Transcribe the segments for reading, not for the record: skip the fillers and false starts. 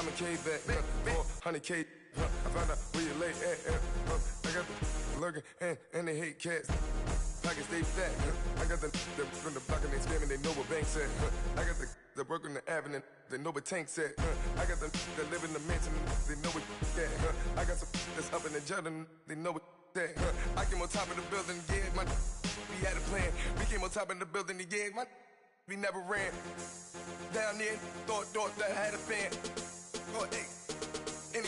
I'm a K-back, 400K. I found out where you lay at. I got the lurking and they hate cats. Pockets stay fat. I got the from the block and they scamming, they know what banks at. I got the work on the avenue, they know what tanks at. I got the that live in the mansion, they know what that. I got some that's up in the Jordan, they know what that. I came on top of the building, yeah, we had a plan. We came on top of the building, yeah, we never ran. Down there, thought that I had a fan. Oh, hey, any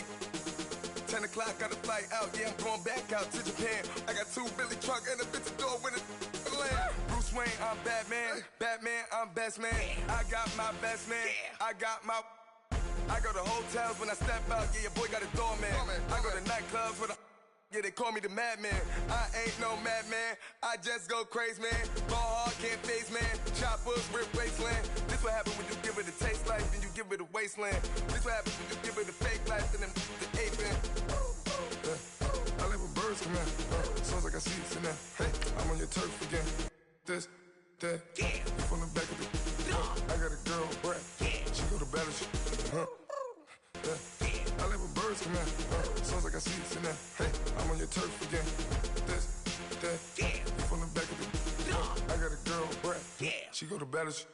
10 o'clock, got a flight out, yeah, I'm going back out to Japan. I got 2 Billy truck and a bitch door with a land. Bruce Wayne, I'm Batman. Batman, I'm best man. I got my best man. I go to hotels when I step out, yeah, your boy got a doorman. I go to nightclubs with a yeah, they call me the madman. I ain't no madman, I just go crazy, man. Ball hard, can't face, man. Choppers, rip wasteland. This what happens when you give it a taste life, then you give it a wasteland. This what happens when you give it a fake life, and then the ape in. I live with birds come in. Sounds like I see it in there. Hey, I'm on your turf again. This, that, you from the back of the. I got a girl, Brad. She go to battle shit. I live with birds come in. Sounds like I see it in there. Hey, I'm on your turf again. This, that, you from the back of the. I got a girl, Brad. She go to battle shit.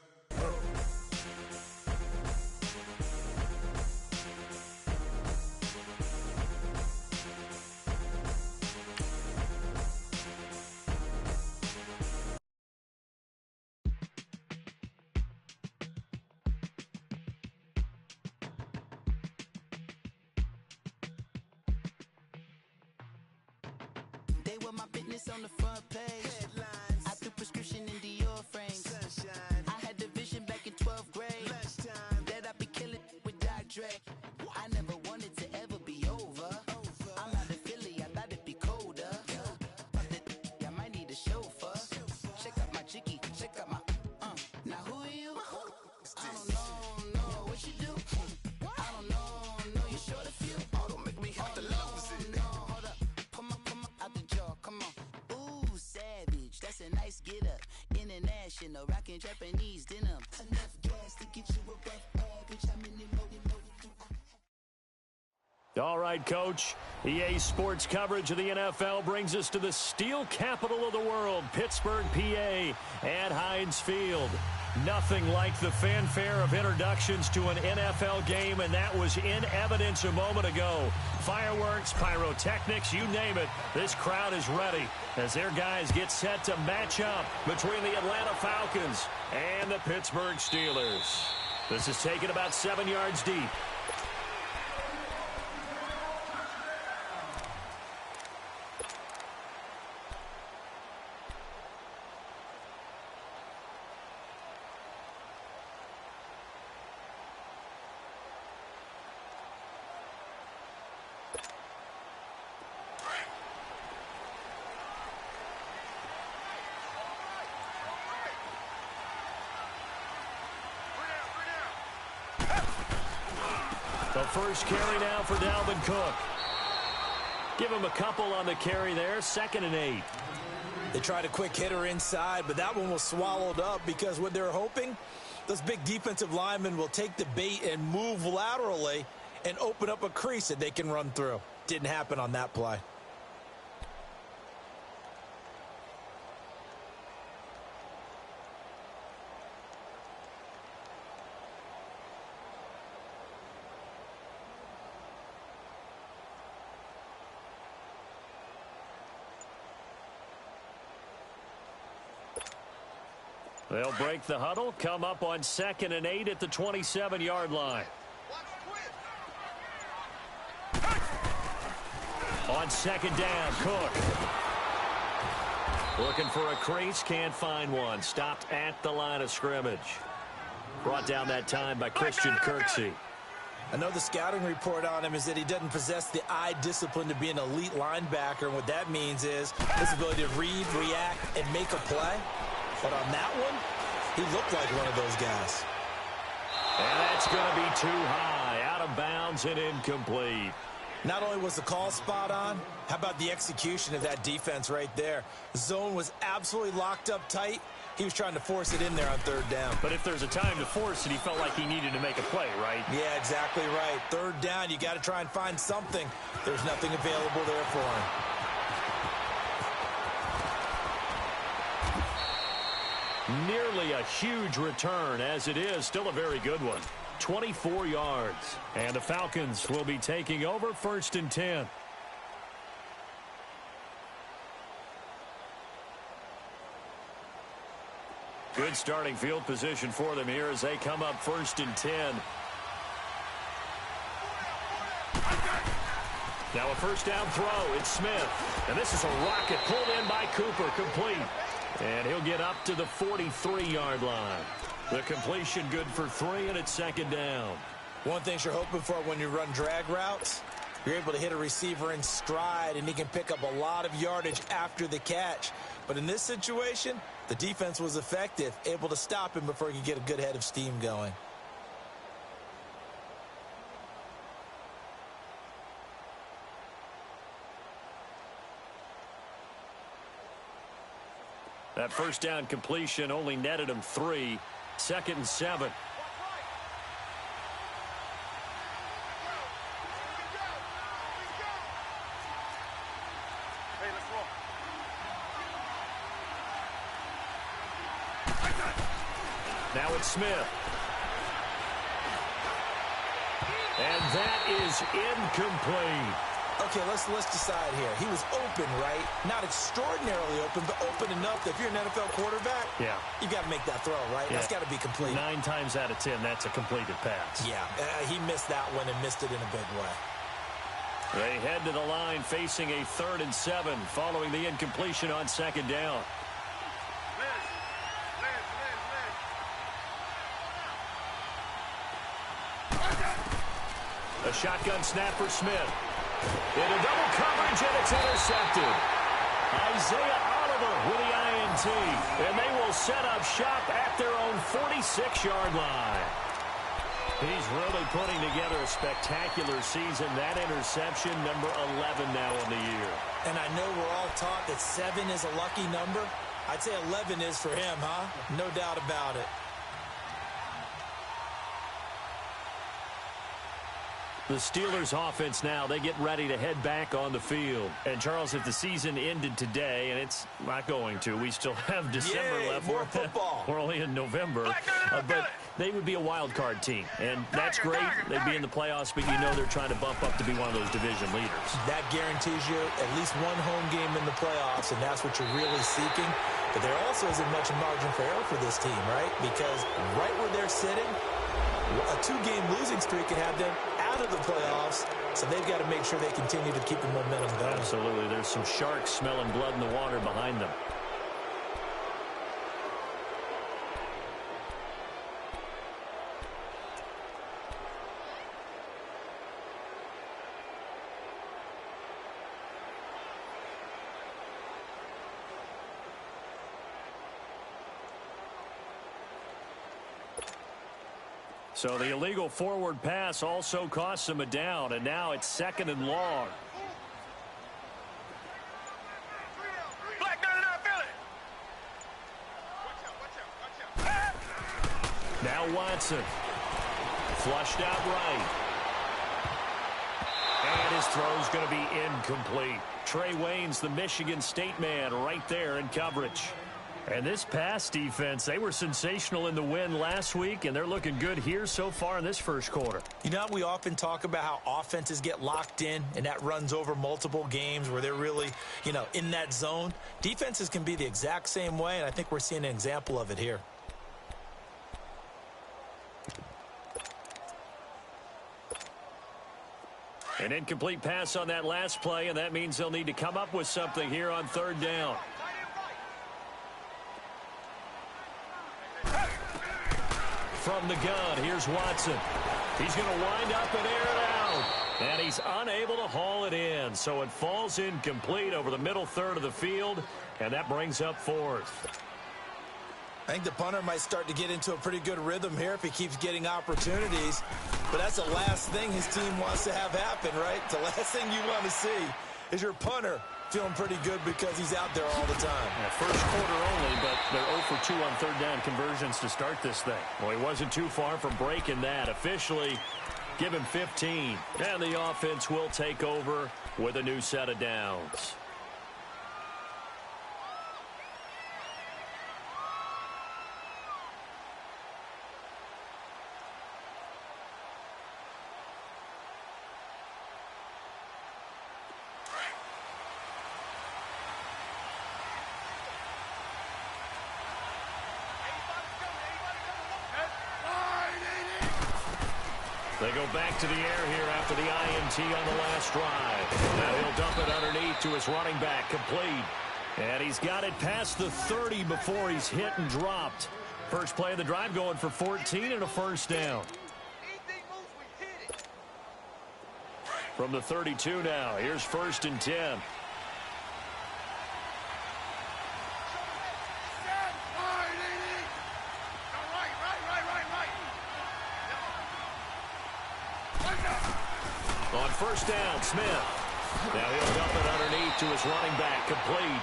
My business on the front page. Headlines. I threw prescription in Dior frames. Sunshine. I had the vision back in 12th grade. Lunchtime. That I'd be killing with Dr. Dre. I never wanted to ever be over. I'm out of Philly, I thought it'd be colder. I might need a chauffeur. Check out my chicky, check out my Now who are you? I don't know, what you do? I don't know, you short a few. Oh, don't make me have to lose it. No, hold up, come on, out the jaw, come on. Ooh, savage, that's a nice get up. International, rockin' Japanese denim. Enough gas to get you above average. How many more you do? All right, Coach. EA Sports coverage of the NFL brings us to the steel capital of the world, Pittsburgh, PA, at Heinz Field. Nothing like the fanfare of introductions to an NFL game, and that was in evidence a moment ago. Fireworks, pyrotechnics, you name it. This crowd is ready as their guys get set to match up between the Atlanta Falcons and the Pittsburgh Steelers. This is taken about 7 yards deep. The first carry now for Dalvin Cook. Give him a couple on the carry there. 2nd and 8. They tried a quick hitter inside, but that one was swallowed up because what they're hoping, those big defensive linemen will take the bait and move laterally and open up a crease that they can run through. Didn't happen on that play. They'll break the huddle, come up on 2nd and 8 at the 27-yard line. On 2nd down, Cook. Looking for a crease, can't find one. Stopped at the line of scrimmage. Brought down that time by Christian Kirksey. I know the scouting report on him is that he doesn't possess the eye discipline to be an elite linebacker, and what that means is his ability to read, react, and make a play. But on that one, he looked like one of those guys. And that's going to be too high, out of bounds and incomplete. Not only was the call spot on, how about the execution of that defense right there? The zone was absolutely locked up tight. He was trying to force it in there on third down. But if there's a time to force it, he felt like he needed to make a play, right? Yeah, exactly right. Third down, you got to try and find something. There's nothing available there for him. Nearly a huge return. As it is, still a very good one. 24 yards. And the Falcons will be taking over 1st and 10. Good starting field position for them here as they come up 1st and 10. Now a first down throw. It's Smith. And this is a rocket pulled in by Cooper. Complete. And he'll get up to the 43-yard line. The completion good for 3, and it's 2nd down. One thing you're hoping for when you run drag routes, you're able to hit a receiver in stride, and he can pick up a lot of yardage after the catch. But in this situation, the defense was effective, able to stop him before he could get a good head of steam going. That first down completion only netted him 3. 2nd and 7. Now it's Smith. And that is incomplete. Okay, let's decide here. He was open, right? Not extraordinarily open, but open enough that if you're an NFL quarterback, you got to make that throw, right? Yeah. That's got to be complete. 9 times out of 10, that's a completed pass. Yeah, he missed that one and missed it in a big way. They head to the line facing a 3rd and 7 following the incompletion on 2nd down. A shotgun snap for Smith. Into double coverage, and it's intercepted. Isaiah Oliver with the INT. And they will set up shop at their own 46-yard line. He's really putting together a spectacular season. That interception, number 11 now on the year. And I know we're all taught that 7 is a lucky number. I'd say 11 is for him, huh? No doubt about it. The Steelers offense now, they get ready to head back on the field. And, Charles, if the season ended today, and it's not going to, we still have December left. More football. We're only in November. But they would be a wild card team. And that's great. They'd be in the playoffs, but you know they're trying to bump up to be one of those division leaders. That guarantees you at least one home game in the playoffs, and that's what you're really seeking. But there also isn't much margin for error for this team, right? Because right where they're sitting, a 2-game losing streak could have them out of the playoffs, so they've got to make sure they continue to keep the momentum going. Absolutely. There's some sharks smelling blood in the water behind them. So the illegal forward pass also costs him a down, and now it's 2nd and long. Now Watson. Flushed out right. And his throw's going to be incomplete. Trey Wayne's the Michigan State man right there in coverage. And this pass defense, they were sensational in the win last week, and they're looking good here so far in this first quarter. You know, we often talk about how offenses get locked in, and that runs over multiple games where they're really, in that zone. Defenses can be the exact same way, and I think we're seeing an example of it here. An incomplete pass on that last play, and that means they'll need to come up with something here on 3rd down. From the gun, here's Watson. He's going to wind up and air it out. And he's unable to haul it in. So it falls incomplete over the middle third of the field, and that brings up 4th. I think the punter might start to get into a pretty good rhythm here if he keeps getting opportunities. But that's the last thing his team wants to have happen, right? The last thing you want to see is your punter feeling pretty good because he's out there all the time. Yeah, first quarter only, but they're 0 for 2 on third down conversions to start this thing. Well, he wasn't too far from breaking that. Officially, give him 15. And the offense will take over with a new set of downs. They go back to the air here after the INT on the last drive. Now he'll dump it underneath to his running back, complete. And he's got it past the 30 before he's hit and dropped. First play of the drive going for 14 and a first down. From the 32 now, here's 1st and 10. On first down, Smith. Now he'll dump it underneath to his running back, complete.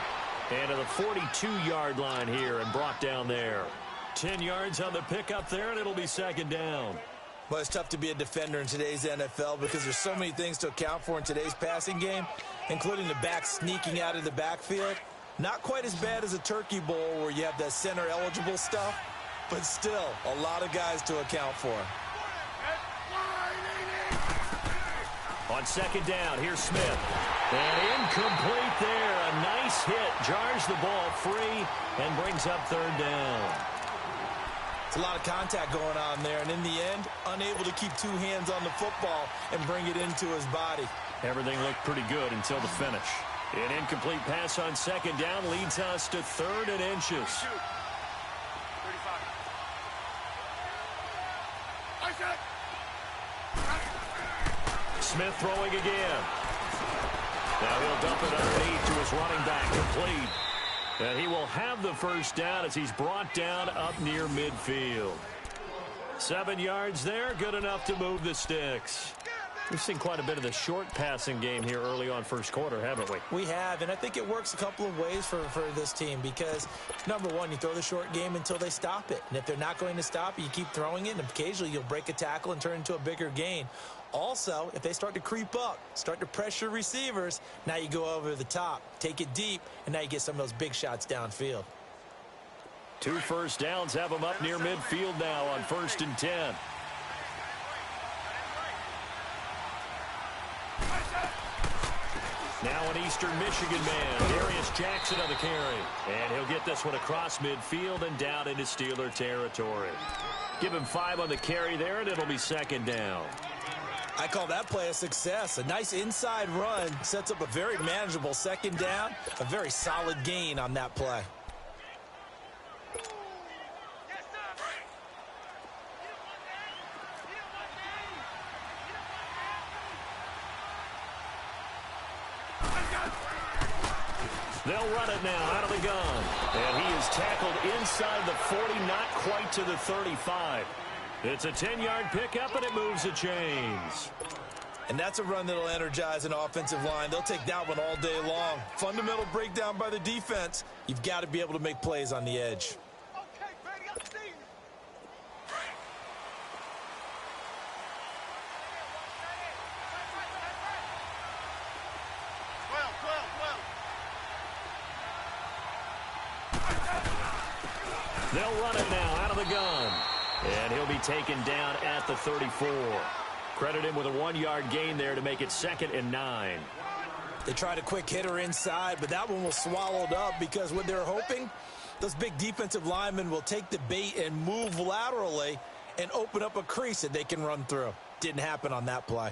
And to the 42-yard line here and brought down there. 10 yards on the pickup there, and it'll be 2nd down. Well, it's tough to be a defender in today's NFL because there's so many things to account for in today's passing game, including the back sneaking out of the backfield. Not quite as bad as a turkey bowl where you have that center-eligible stuff, but still a lot of guys to account for. On 2nd down, here's Smith. And incomplete there. A nice hit. Jars the ball free and brings up 3rd down. It's a lot of contact going on there, and in the end, unable to keep 2 hands on the football and bring it into his body. Everything looked pretty good until the finish. An incomplete pass on 2nd down leads us to 3rd and inches. Smith throwing again. Now he'll dump it underneath to his running back, complete. And he will have the first down as he's brought down up near midfield. 7 yards there, good enough to move the sticks. We've seen quite a bit of the short passing game here early on first quarter, haven't we? We have, and I think it works a couple of ways for this team because, number one, you throw the short game until they stop it. And if they're not going to stop it, you keep throwing it, and occasionally you'll break a tackle and turn it into a bigger gain. Also, if they start to creep up, start to pressure receivers, now you go over the top, take it deep, and now you get some of those big shots downfield. 2 first downs have them up near midfield now on 1st and 10. Now an Eastern Michigan man, Darius Jackson on the carry. And he'll get this one across midfield and down into Steeler territory. Give him 5 on the carry there, and it'll be 2nd down. I call that play a success. A nice inside run sets up a very manageable 2nd down. A very solid gain on that play. They'll run it now out of the gun. And he is tackled inside the 40, not quite to the 35. It's a 10-yard pickup, and it moves the chains. And that's a run that'll energize an offensive line. They'll take that one all day long. Fundamental breakdown by the defense. You've got to be able to make plays on the edge. Okay, Brady, I see you. They'll run it now out of the gun. And he'll be taken down at the 34. Credit him with a 1-yard gain there to make it 2nd and 9. They tried a quick hitter inside, but that one was swallowed up because what they're hoping, those big defensive linemen will take the bait and move laterally and open up a crease that they can run through. Didn't happen on that play.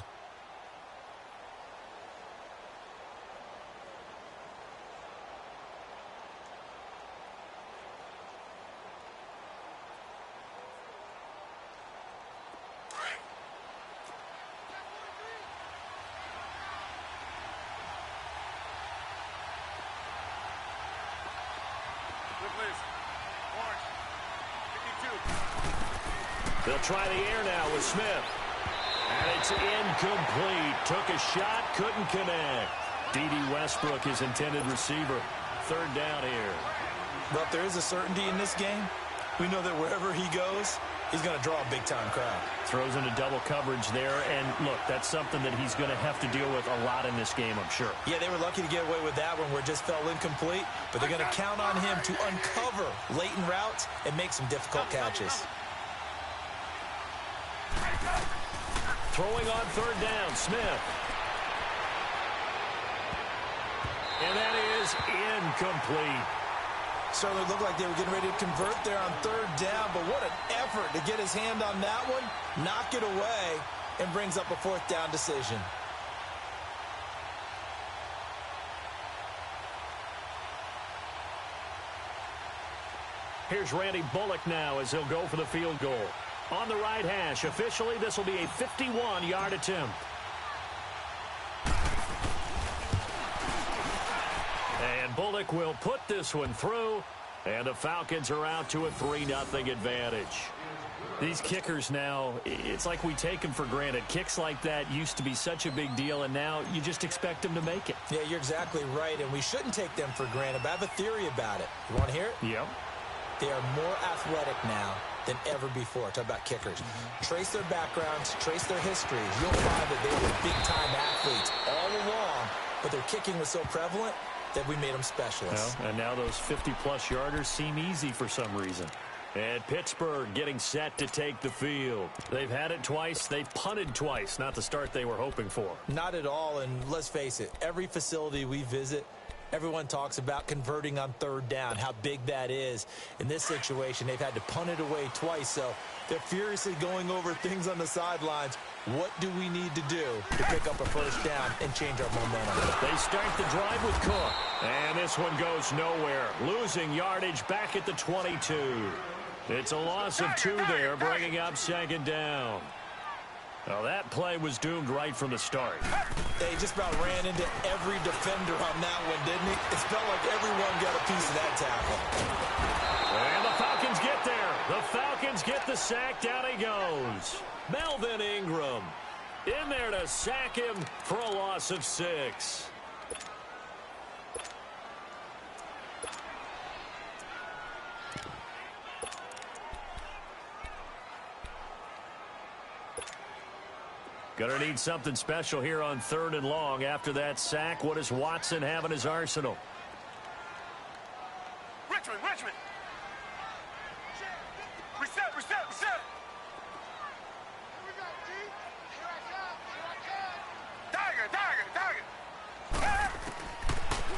They'll try the air now with Smith. And it's incomplete. Took a shot, couldn't connect. D.D. Westbrook, his intended receiver. Third down here. But if there is a certainty in this game, we know that wherever he goes, he's going to draw a big-time crowd. Throws into double coverage there, and look, that's something that he's going to have to deal with a lot in this game, I'm sure. Yeah, they were lucky to get away with that one where it just fell incomplete, but they're going to count on him to uncover latent routes and make some difficult catches. Throwing on third down, Smith. And that is incomplete. Certainly looked like they were getting ready to convert there on third down, but what an effort to get his hand on that one, knock it away, and brings up a fourth down decision. Here's Randy Bullock now as he'll go for the field goal. On the right hash, officially this will be a 51-yard attempt. And Bullock will put this one through, and the Falcons are out to a 3-0 advantage. These kickers now, it's like we take them for granted. Kicks like that used to be such a big deal, and now you just expect them to make it. Yeah, you're exactly right, and we shouldn't take them for granted, but I have a theory about it. You want to hear it? Yep. They are more athletic now than ever before. Talk about kickers. Trace their backgrounds, trace their history. You'll find that they were big-time athletes all along, but their kicking was so prevalent that we made them specialists. Well, and now those 50-plus yarders seem easy for some reason. And Pittsburgh getting set to take the field. They've had it twice. They've punted twice. Not the start they were hoping for. Not at all, and let's face it, every facility we visit, everyone talks about converting on third down, how big that is. In this situation, they've had to punt it away twice, so they're furiously going over things on the sidelines. What do we need to do to pick up a first down and change our momentum? They start the drive with Cook. And this one goes nowhere. Losing yardage back at the 22. It's a loss of 2 there, bringing up second down. Well, that play was doomed right from the start. They just about ran into every defender on that one, didn't he? It felt like everyone got a piece of that tackle. And the Falcons get there. The Falcons get the sack. Down he goes. Melvin Ingram in there to sack him for a loss of 6. Gonna need something special here on 3rd and long. After that sack, what does Watson have in his arsenal? Richmond. Reset. Here we go, G. Here I come. Tiger.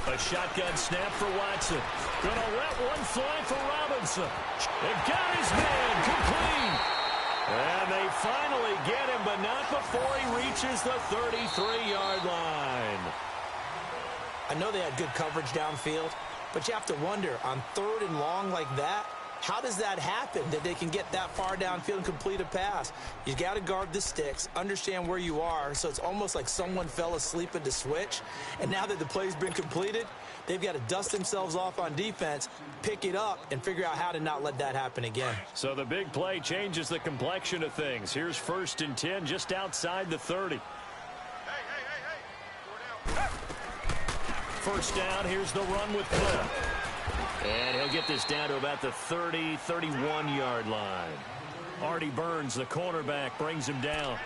A shotgun snap for Watson. Gonna let one fly for Robinson. They've got his man complete. And they finally get him, but not before he reaches the 33-yard line. I know they had good coverage downfield, but you have to wonder, on 3rd and long like that, how does that happen, that they can get that far downfield and complete a pass? You got to guard the sticks, understand where you are, so it's almost like someone fell asleep at the switch, and now that the play's been completed, they've got to dust themselves off on defense, pick it up, and figure out how to not let that happen again. So the big play changes the complexion of things. Here's 1st and 10 just outside the 30. Hey. First down, here's the run with Cook. And he'll get this down to about the 30, 31-yard line. Artie Burns, the cornerback, brings him down.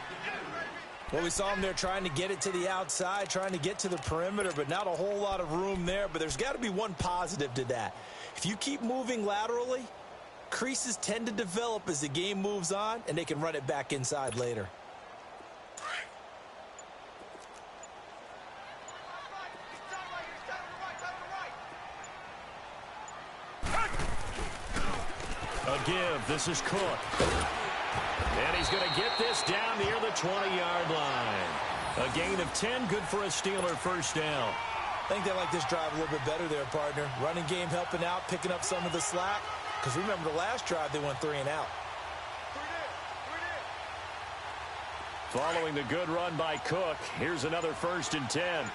Well, we saw him there trying to get it to the outside, trying to get to the perimeter, but not a whole lot of room there. But there's got to be one positive to that. If you keep moving laterally, creases tend to develop as the game moves on, and they can run it back inside later. A give. This is Cook. And he's going to get this down near the 20-yard line. A gain of 10, good for a Steeler first down. I think they like this drive a little bit better there, partner. Running game helping out, picking up some of the slack. Because remember, the last drive, they went 3 and out. Following the good run by Cook, here's another 1st and 10.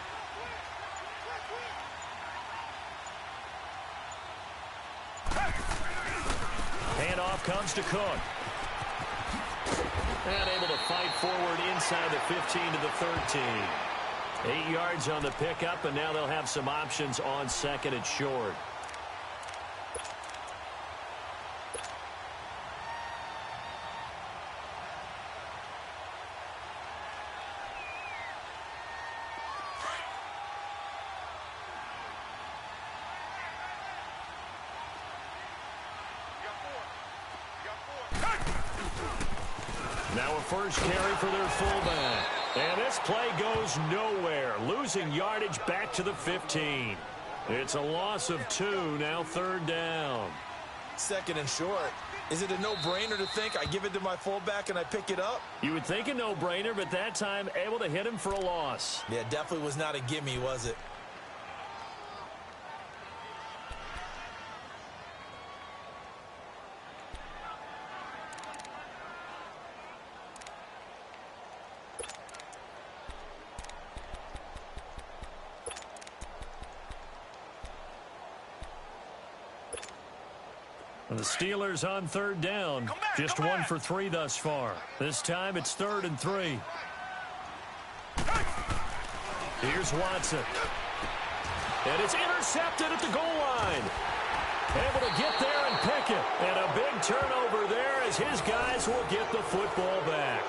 Handoff comes to Cook. And able to fight forward inside the 15 to the 13. 8 yards on the pickup, and now they'll have some options on second and short. Now a first carry for their fullback. And this play goes nowhere, losing yardage back to the 15. It's a loss of 2, now third down. Second and short. Is it a no-brainer to think I give it to my fullback and I pick it up? You would think a no-brainer, but that time able to hit him for a loss. Yeah, definitely was not a gimme, was it? The Steelers on third down. Just 1 for 3 thus far. This time it's 3rd and 3. Here's Watson. And it's intercepted at the goal line. Able to get there and pick it. And a big turnover there as his guys will get the football back.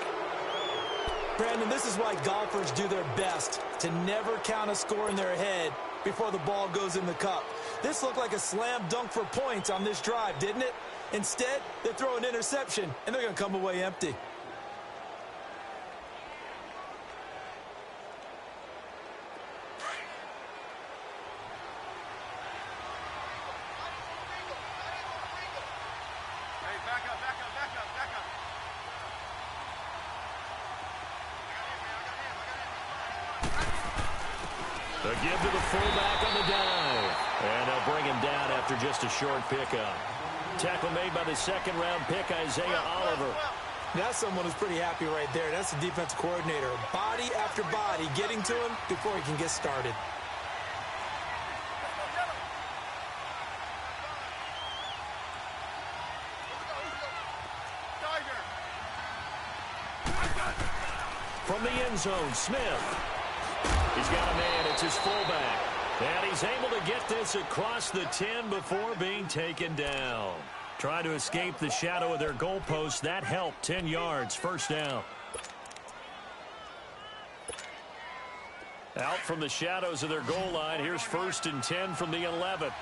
Brandon, this is why golfers do their best to never count a score in their head before the ball goes in the cup. This looked like a slam dunk for points on this drive, didn't it? Instead, they throw an interception, and they're going to come away empty. Hey, back up, back up, back up, back up. The give to the fullback on the dive. And they'll bring him down after just a short pickup. Tackle made by the second-round pick, Isaiah Oliver. That's someone who's pretty happy right there. That's the defense coordinator. Body after body getting to him before he can get started. From the end zone, Smith. He's got a man. It's his fullback. And he's able to get this across the 10 before being taken down. Trying to escape the shadow of their goalpost. That helped. 10 yards. First down. Out from the shadows of their goal line. Here's 1st and 10 from the 11.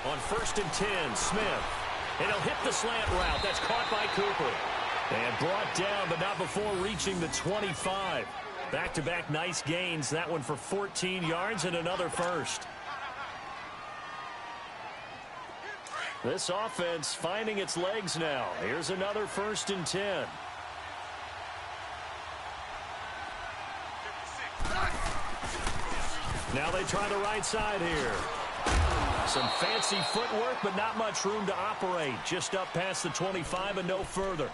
On 1st and 10, Smith. And he'll hit the slant route. That's caught by Cooper. And brought down, but not before reaching the 25. Back-to-back nice gains. That one for 14 yards and another first. This offense finding its legs now. Here's another 1st and 10. Now they try the right side here. Some fancy footwork, but not much room to operate. Just up past the 25 and no further.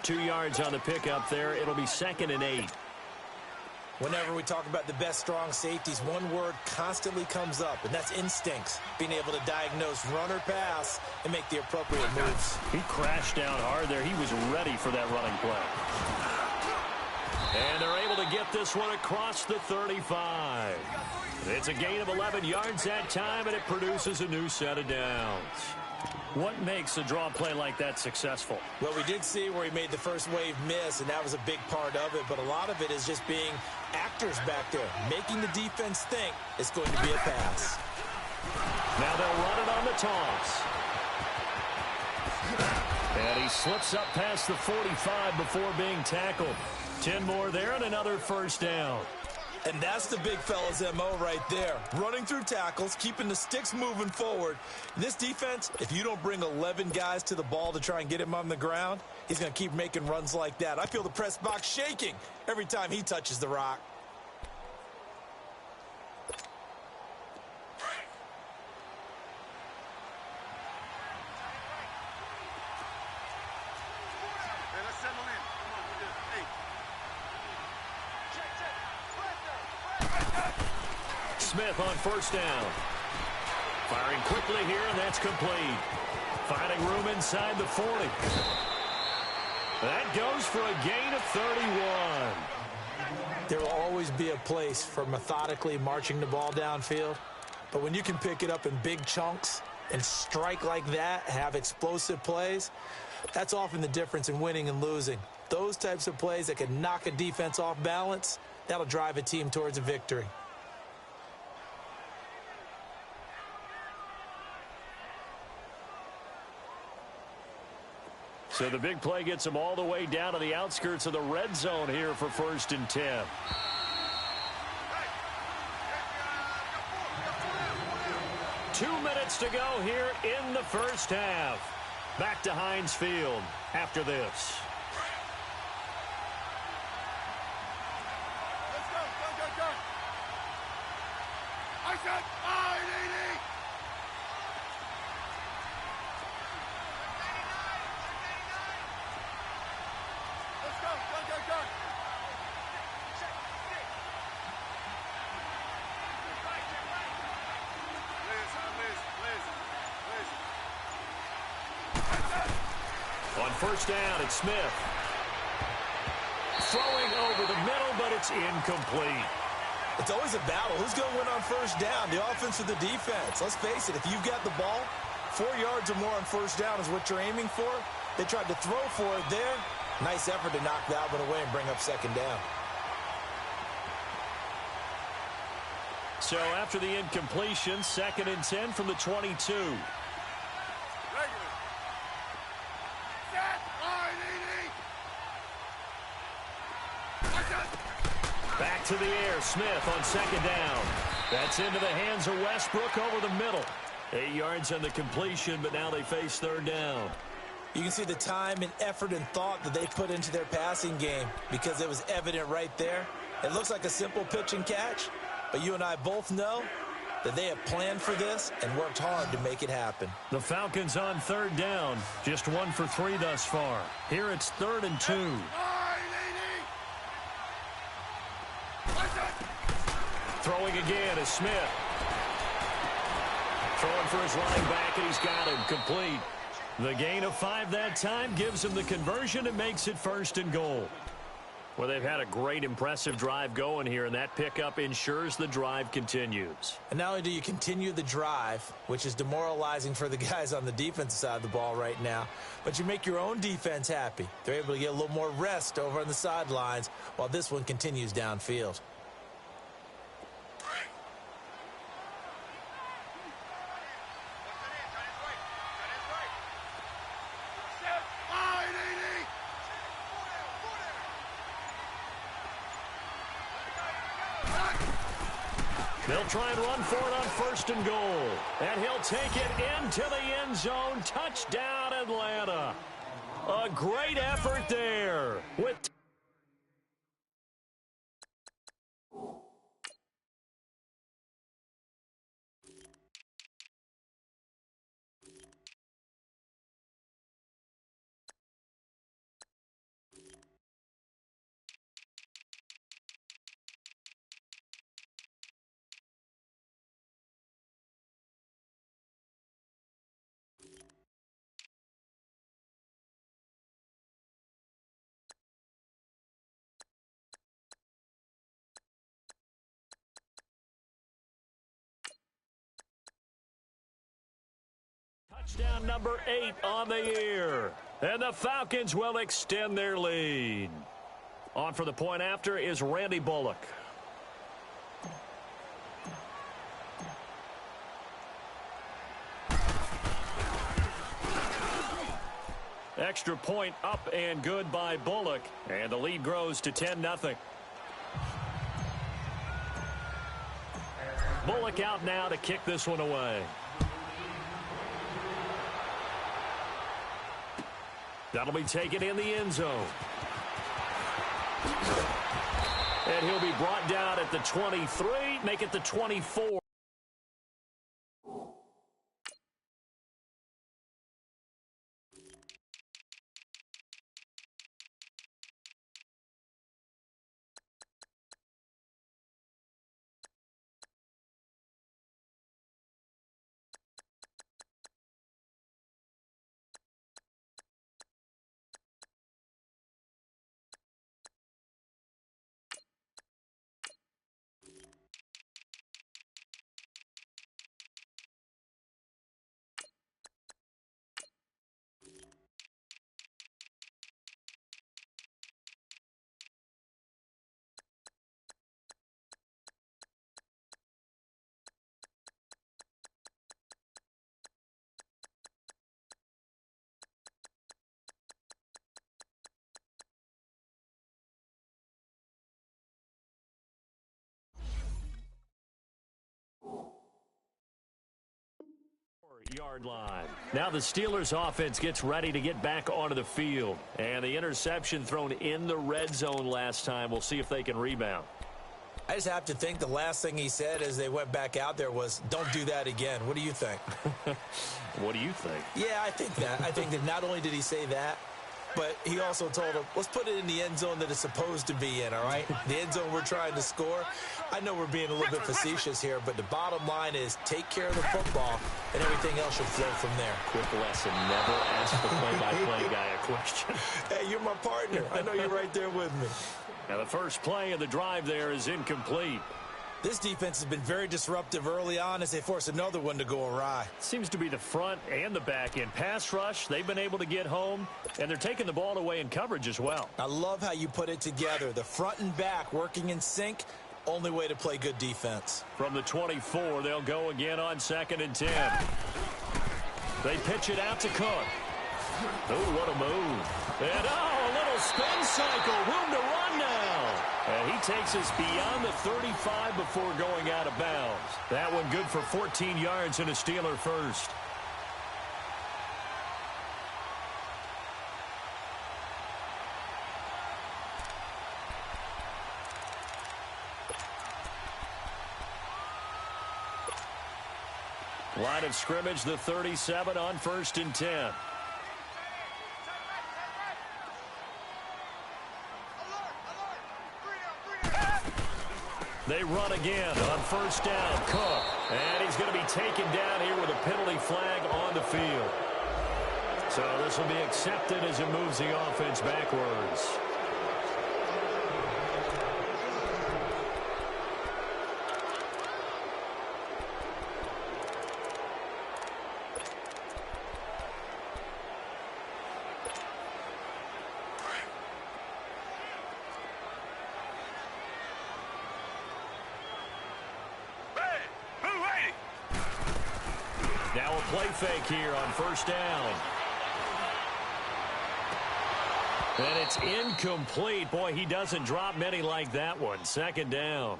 2 yards on the pickup there. It'll be 2nd and 8. Whenever we talk about the best strong safeties, one word constantly comes up, and that's instincts. Being able to diagnose run or pass and make the appropriate moves. He crashed down hard there. He was ready for that running play. And they're able to get this one across the 35. It's a gain of 11 yards that time, and it produces a new set of downs. What makes a draw play like that successful? Well, we did see where he made the first wave miss, and that was a big part of it. But a lot of it is just being actors back there, making the defense think it's going to be a pass. Now they'll run it on the toss. And he slips up past the 45 before being tackled. 10 more there and another first down. And that's the big fella's MO right there. Running through tackles, keeping the sticks moving forward. This defense, if you don't bring 11 guys to the ball to try and get him on the ground, he's going to keep making runs like that. I feel the press box shaking every time he touches the rock. Smith on first down. Firing quickly here, and that's complete. Finding room inside the 40. That goes for a gain of 31. There will always be a place for methodically marching the ball downfield, but when you can pick it up in big chunks and strike like that, have explosive plays, that's often the difference in winning and losing. Those types of plays that can knock a defense off balance, that'll drive a team towards a victory. So the big play gets them all the way down to the outskirts of the red zone here for 1st and 10. 2 minutes to go here in the first half. Back to Heinz Field after this. Let's go. Go. I said, I-D-D. Let's go. Liz. On 1st down, it's Smith. Throwing over the middle, but it's incomplete. It's always a battle. Who's going to win on 1st down, the offense or the defense? Let's face it, if you've got the ball, 4 yards or more on 1st down is what you're aiming for. They tried to throw for it there. Nice effort to knock that one away and bring up 2nd down. So after the incompletion, 2nd and 10 from the 22. Back to the air, Smith on 2nd down. That's into the hands of Westbrook over the middle. 8 yards on the completion, but now they face 3rd down. You can see the time and effort and thought that they put into their passing game because it was evident right there. It looks like a simple pitch and catch, but you and I both know that they have planned for this and worked hard to make it happen. The Falcons on 3rd down, just 1 for 3 thus far. Here it's 3rd and 2. Throwing again is Smith. Throwing for his running back, and he's got him complete. The gain of 5 that time gives him the conversion and makes it 1st and goal. Well, they've had a great, impressive drive going here, and that pickup ensures the drive continues. And not only do you continue the drive, which is demoralizing for the guys on the defensive side of the ball right now, but you make your own defense happy. They're able to get a little more rest over on the sidelines while this one continues downfield. They'll try and run for it on 1st and goal. And he'll take it into the end zone. Touchdown, Atlanta. A great effort there. With touchdown number 8 on the year. And the Falcons will extend their lead. On for the point after is Randy Bullock. Extra point up and good by Bullock. And the lead grows to 10-0. Bullock out now to kick this one away. That'll be taken in the end zone. And he'll be brought down at the 23, make it the 24. Yard line. Now the Steelers offense gets ready to get back onto the field. And the interception thrown in the red zone last time. We'll see if they can rebound. I just have to think the last thing he said as they went back out there was, don't do that again. What do you think? What do you think? Yeah, I think that. I think that not only did he say that, but he also told him, let's put it in the end zone that it's supposed to be in, all right? The end zone we're trying to score. I know we're being a little bit facetious here, but the bottom line is take care of the football, and everything else should flow from there. Quick lesson, never ask the play-by-play guy a question. Hey, you're my partner. I know you're right there with me. Now the first play of the drive there is incomplete. This defense has been very disruptive early on as they force another one to go awry. Seems to be the front and the back end. Pass rush, they've been able to get home, and they're taking the ball away in coverage as well. I love how you put it together. The front and back working in sync, only way to play good defense. From the 24, they'll go again on 2nd and 10. They pitch it out to Cook. Oh, what a move. And, a little spin cycle. Room to run now. And he takes us beyond the 35 before going out of bounds. That one good for 14 yards and a Steeler first. Line of scrimmage, the 37 on 1st and 10. They run again on 1st down. Cook. And he's going to be taken down here with a penalty flag on the field. So this will be accepted as it moves the offense backwards. Now a play fake here on 1st down. And it's incomplete. Boy, he doesn't drop many like that one. 2nd down.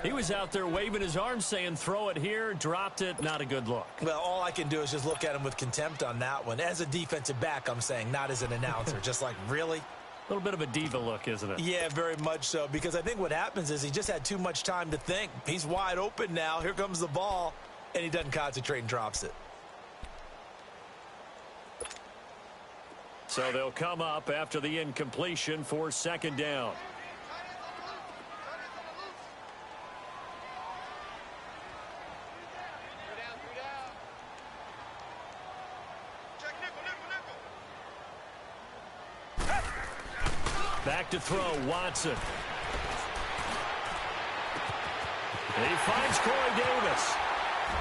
He was out there waving his arms saying, throw it here, dropped it. Not a good look. Well, all I can do is just look at him with contempt on that one. As a defensive back, I'm saying, not as an announcer. Just like, really? A little bit of a diva look, isn't it? Yeah, very much so. Because I think what happens is he just had too much time to think. He's wide open now. Here comes the ball. And he doesn't concentrate and drops it. So they'll come up after the incompletion for 2nd down. Back to throw, Watson. He finds Corey Davis.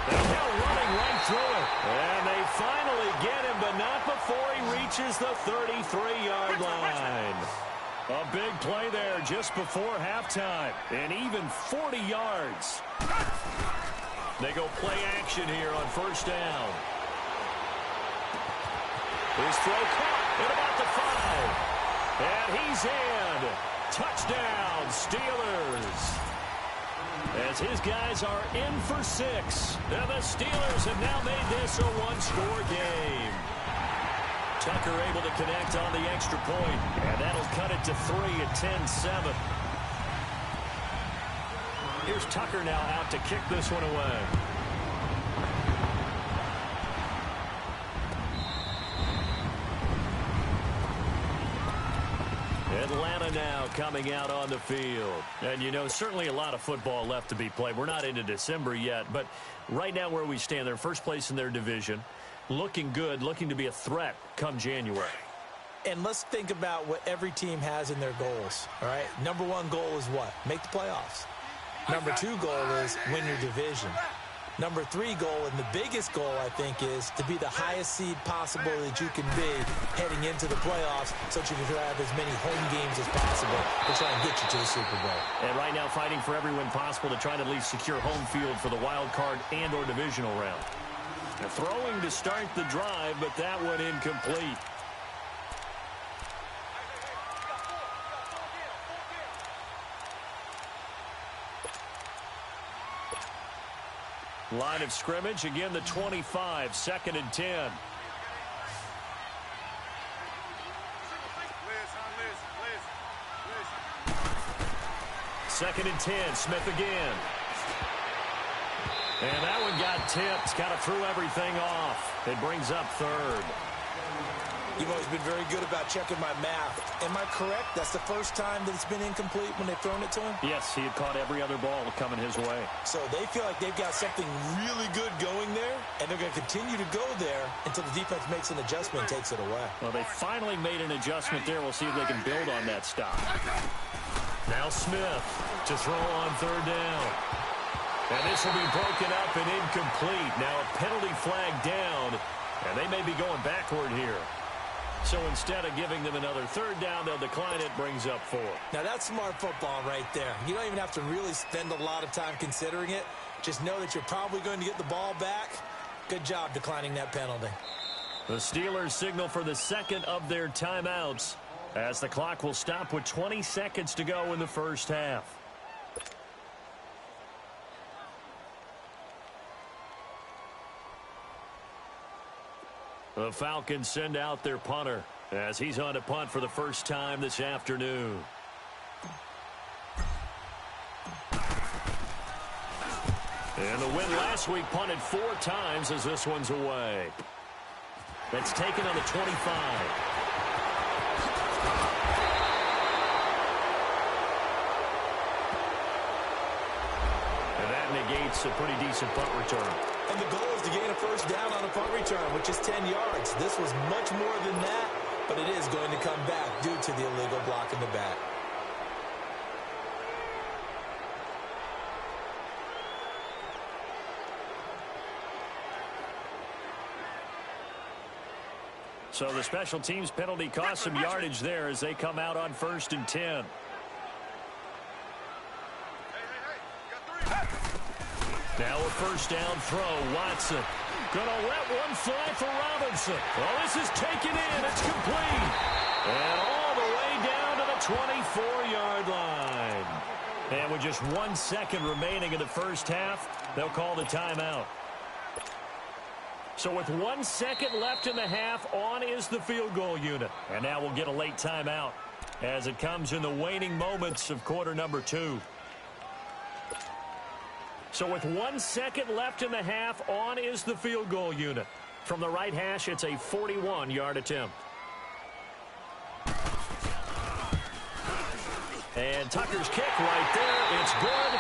They're now running right through it. And they finally get him, but not before he reaches the 33-yard line. A big play there just before halftime. And even 40 yards. They go play action here on 1st down. His throw caught at about the 5. And he's in. Touchdown, Steelers. As his guys are in for 6. And the Steelers have now made this a one-score game. Tucker able to connect on the extra point. And that'll cut it to 3 at 10-7. Here's Tucker now out to kick this one away. Atlanta now coming out on the field. And, you know, certainly a lot of football left to be played. We're not into December yet, but right now where we stand, they're first place in their division. Looking good, looking to be a threat come January. And let's think about what every team has in their goals, all right? Number 1 goal is what? Make the playoffs. Number 2 goal is win your division. Number 3 goal, and the biggest goal, I think, is to be the highest seed possible that you can be heading into the playoffs so that you can have as many home games as possible to try and get you to the Super Bowl. And right now fighting for every win possible to try to at least secure home field for the wild card and or divisional round. Now throwing to start the drive, but that one incomplete. Line of scrimmage, again the 25, 2nd and 10. Second and 10, Smith again. And that one got tipped, kind of threw everything off. It brings up 3rd. You've always been very good about checking my math. Am I correct? That's the first time that it's been incomplete when they've thrown it to him? Yes, he had caught every other ball coming his way. So they feel like they've got something really good going there, and they're going to continue to go there until the defense makes an adjustment and takes it away. Well, they finally made an adjustment there. We'll see if they can build on that stop. Now Smith to throw on 3rd down. And this will be broken up and incomplete. Now a penalty flag down, and they may be going backward here. So instead of giving them another 3rd down, they'll decline it, brings up 4. Now that's smart football right there. You don't even have to really spend a lot of time considering it. Just know that you're probably going to get the ball back. Good job declining that penalty. The Steelers signal for the 2nd of their timeouts as the clock will stop with 20 seconds to go in the first half. The Falcons send out their punter as he's on to punt for the first time this afternoon. And the win last week punted 4 times as this one's away. That's taken on the 25. And that negates a pretty decent punt return. And the goal is to gain a first down on a punt return, which is 10 yards. This was much more than that, but it is going to come back due to the illegal block in the back. So the special teams penalty cost some yardage there as they come out on 1st and 10. Now a first down throw. Watson gonna let one fly for Robinson. Well, this is taken in. It's complete. And all the way down to the 24-yard line. And with just 1 second remaining in the first half, they'll call the timeout. So with 1 second left in the half, on is the field goal unit. And now we'll get a late timeout as it comes in the waning moments of quarter number 2. So with 1 second left in the half, on is the field goal unit. From the right hash, it's a 41-yard attempt. And Tucker's kick right there. It's good.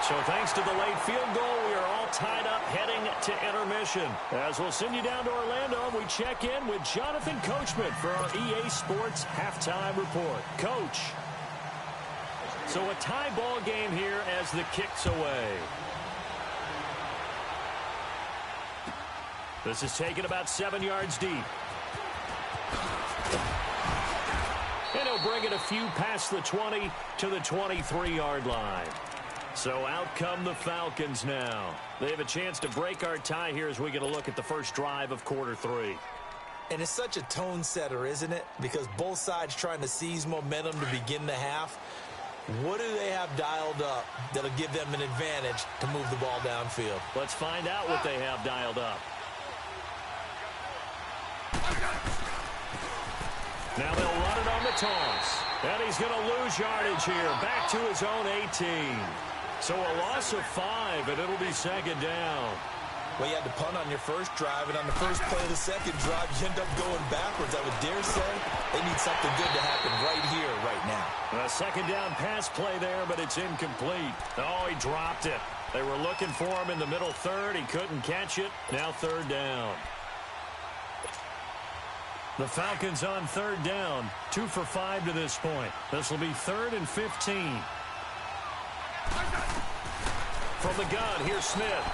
So thanks to the late field goal, we are all tied up heading to intermission. As we'll send you down to Orlando, we check in with Jonathan Coachman for our EA Sports Halftime Report. Coach. So a tie ball game here as the kick's away. This is taken about 7 yards deep. And he'll bring it a few past the 20 to the 23-yard line. So out come the Falcons now. They have a chance to break our tie here as we get a look at the first drive of quarter 3. And it's such a tone setter, isn't it? Because both sides trying to seize momentum to begin the half. What do they have dialed up that'll give them an advantage to move the ball downfield? Let's find out what they have dialed up. Now they'll run it on the toss. And he's going to lose yardage here. Back to his own 18. So a loss of 5, and it'll be second down. Well, you had to punt on your first drive, and on the first play of the second drive, you end up going backwards. I would dare say they need something good to happen right here, right now. A second down pass play there, but it's incomplete. Oh, he dropped it. They were looking for him in the middle third. He couldn't catch it. Now third down. The Falcons on third down. 2 for 5 to this point. This will be 3rd and 15. From the gun, here's Smith.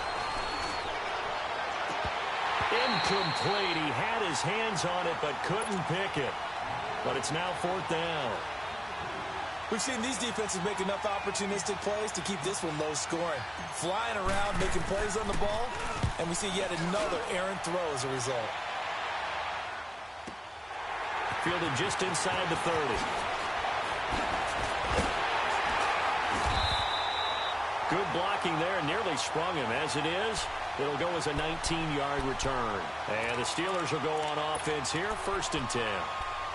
Incomplete. He had his hands on it but couldn't pick it. But it's now 4th down. We've seen these defenses make enough opportunistic plays to keep this one low scoring. Flying around, making plays on the ball, and we see yet another errant throw as a result. Fielded just inside the 30. Good blocking there, nearly sprung him. As it is, it'll go as a 19-yard return. And the Steelers will go on offense here, 1st and 10.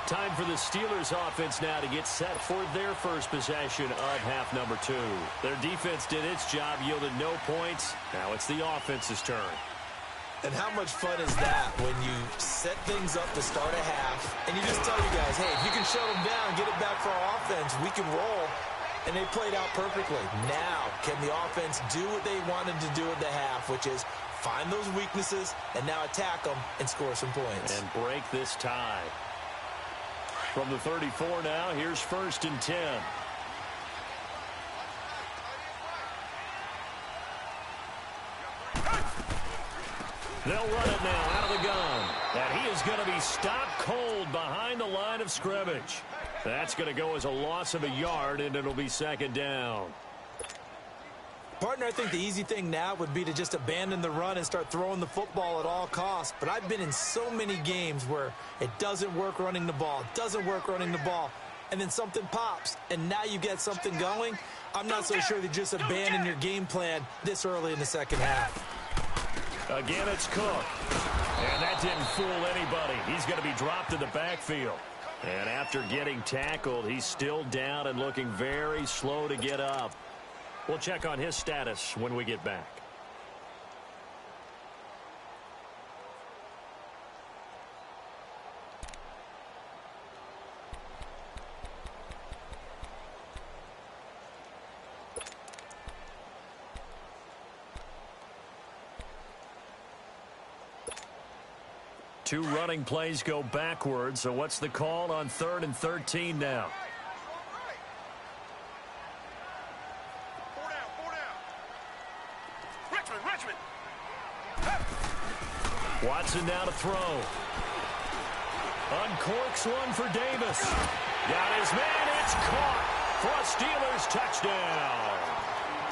Time for the Steelers offense now to get set for their first possession of half number 2. Their defense did its job, yielded no points. Now it's the offense's turn. And how much fun is that when you set things up to start a half and you just tell you guys, hey, if you can shut them down, get it back for our offense, we can roll. And they played out perfectly. Now, can the offense do what they wanted to do at the half, which is find those weaknesses and now attack them and score some points. And break this tie. From the 34 now, here's 1st and 10. They'll run it now out of the gun. And he is going to be stopped cold behind the line of scrimmage. That's going to go as a loss of a yard, and it'll be 2nd down. Partner, I think the easy thing now would be to just abandon the run and start throwing the football at all costs. But I've been in so many games where it doesn't work running the ball, and then something pops, and now you get something going. I'm not so sure that just abandon your game plan this early in the second half. Again, it's Cook. And that didn't fool anybody. He's going to be dropped in the backfield. And after getting tackled, he's still down and looking very slow to get up. We'll check on his status when we get back. Two running plays go backwards, so what's the call on 3rd and 13 now? Richmond. Watson now to throw. Uncorks one for Davis. Got his man, it's caught for a Steelers touchdown.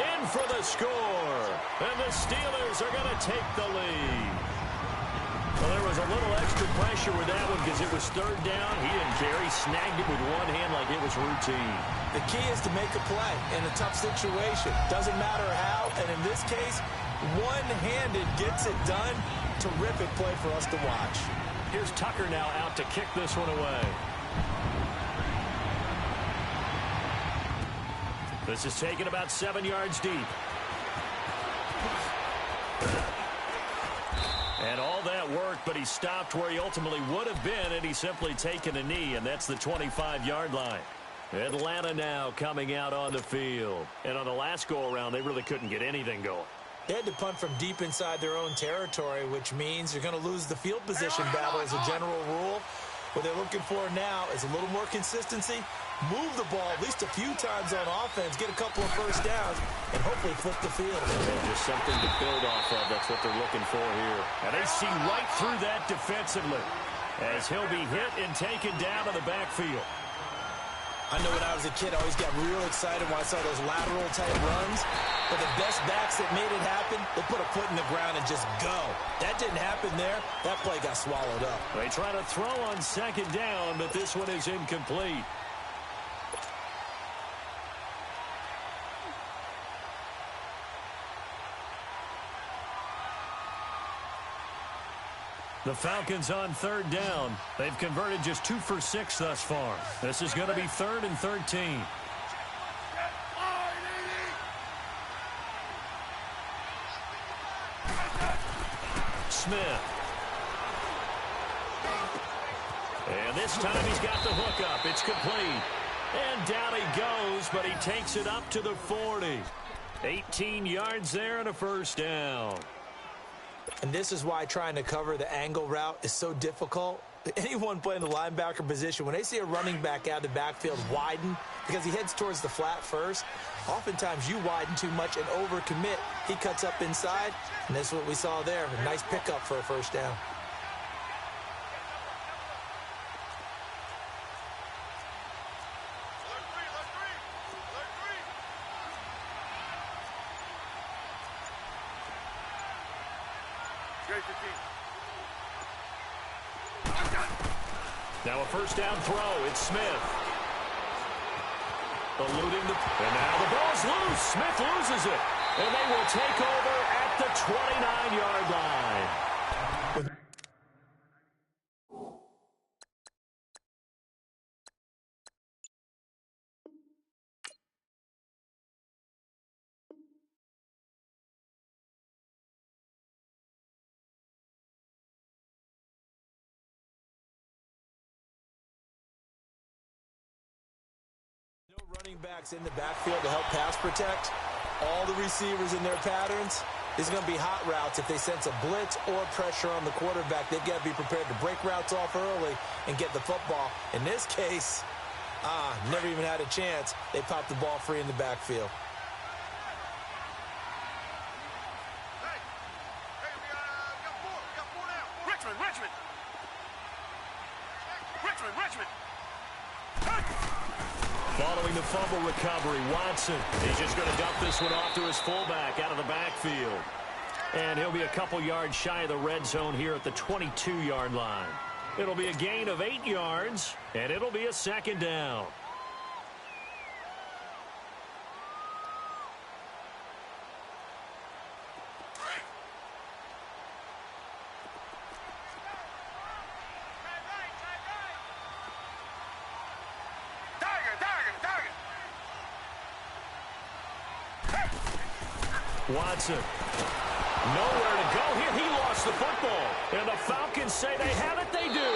In for the score, and the Steelers are going to take the lead. Well, there was a little extra pressure with that one because it was 3rd down. He didn't care. He snagged it with one hand like it was routine. The key is to make a play in a tough situation. Doesn't matter how, and in this case, one-handed gets it done. Terrific play for us to watch. Here's Tucker now out to kick this one away. This is taken about 7 yards deep. And all that worked, but he stopped where he ultimately would have been, and he's simply taken a knee, and that's the 25-yard line. Atlanta now coming out on the field. And on the last go-around, they really couldn't get anything going. They had to punt from deep inside their own territory, which means you're going to lose the field position battle as a general rule. What they're looking for now is a little more consistency, move the ball at least a few times on offense, get a couple of first downs, and hopefully flip the field. And just something to build off of. That's what they're looking for here. And they see right through that defensively as he'll be hit and taken down in the backfield. I know when I was a kid, I always got real excited when I saw those lateral-type runs. But the best backs that made it happen, they put a foot in the ground and just go. That didn't happen there. That play got swallowed up. They try to throw on 2nd down, but this one is incomplete. The Falcons on 3rd down. They've converted just 2 for 6 thus far. This is going to be 3rd and 13. Smith. And this time he's got the hook up. It's complete. And down he goes, but he takes it up to the 40. 18 yards there and a 1st down. And this is why trying to cover the angle route is so difficult. Anyone playing the linebacker position, when they see a running back out of the backfield widen because he heads towards the flat first, oftentimes you widen too much and overcommit. He cuts up inside, and this is what we saw there. A nice pickup for a 1st down. Now a 1st down throw. It's Smith. Eluding the... And now the ball's loose. Smith loses it. And they will take over at the 29-yard line. Running backs in the backfield to help pass protect. All the receivers in their patterns. These are going to be hot routes. If they sense a blitz or pressure on the quarterback, they've got to be prepared to break routes off early and get the football. In this case, never even had a chance. They popped the ball free in the backfield. Richmond. Following the fumble recovery, Watson. He's just going to dump this one off to his fullback out of the backfield. And he'll be a couple yards shy of the red zone here at the 22-yard line. It'll be a gain of 8 yards, and it'll be a second down. Watson, nowhere to go here. He lost the football. And the Falcons say they have it. They do.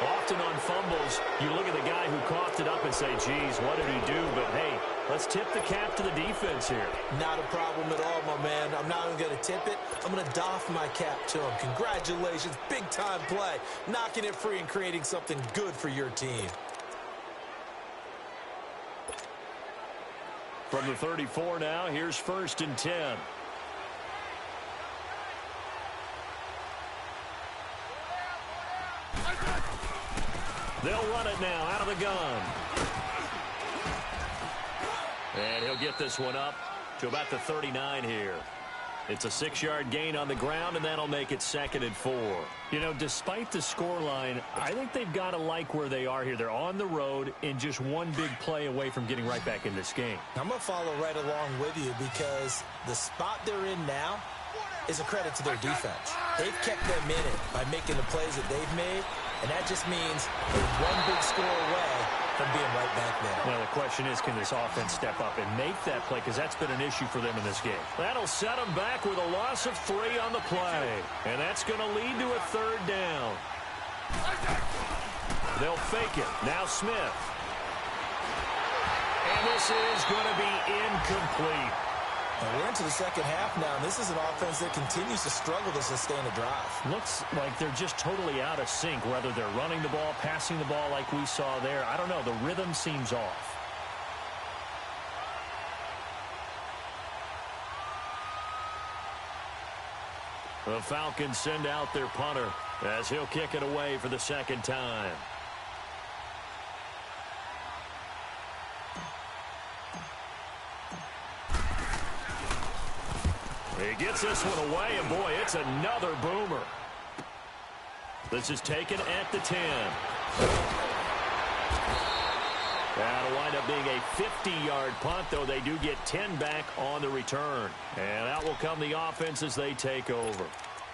Often on fumbles, you look at the guy who coughed it up and say, geez, what did he do? But, hey, let's tip the cap to the defense here. Not a problem at all, my man. I'm not even going to tip it. I'm going to doff my cap to him. Congratulations. Big-time play. Knocking it free and creating something good for your team. From the 34 now, here's 1st and 10. They'll run it now out of the gun. And he'll get this one up to about the 39 here. It's a 6-yard gain on the ground, and that'll make it 2nd and 4. You know, despite the scoreline, I think they've got to like where they are here. They're on the road and just one big play away from getting right back in this game. I'm going to follow right along with you because the spot they're in now is a credit to their defense. They've kept them in it by making the plays that they've made, and that just means they're one big score away from being right back there. Well, the question is, can this offense step up and make that play? Because that's been an issue for them in this game. That'll set them back with a loss of 3 on the play. And that's going to lead to a 3rd down. They'll fake it. Now Smith. And this is going to be incomplete. And we're into the second half now, and this is an offense that continues to struggle to sustain a drive. Looks like they're just totally out of sync, whether they're running the ball, passing the ball like we saw there. I don't know. The rhythm seems off. The Falcons send out their punter as he'll kick it away for the 2nd time. He gets this one away, and boy, it's another boomer. This is taken at the 10. That'll wind up being a 50-yard punt, though they do get 10 back on the return. And out will come the offense as they take over.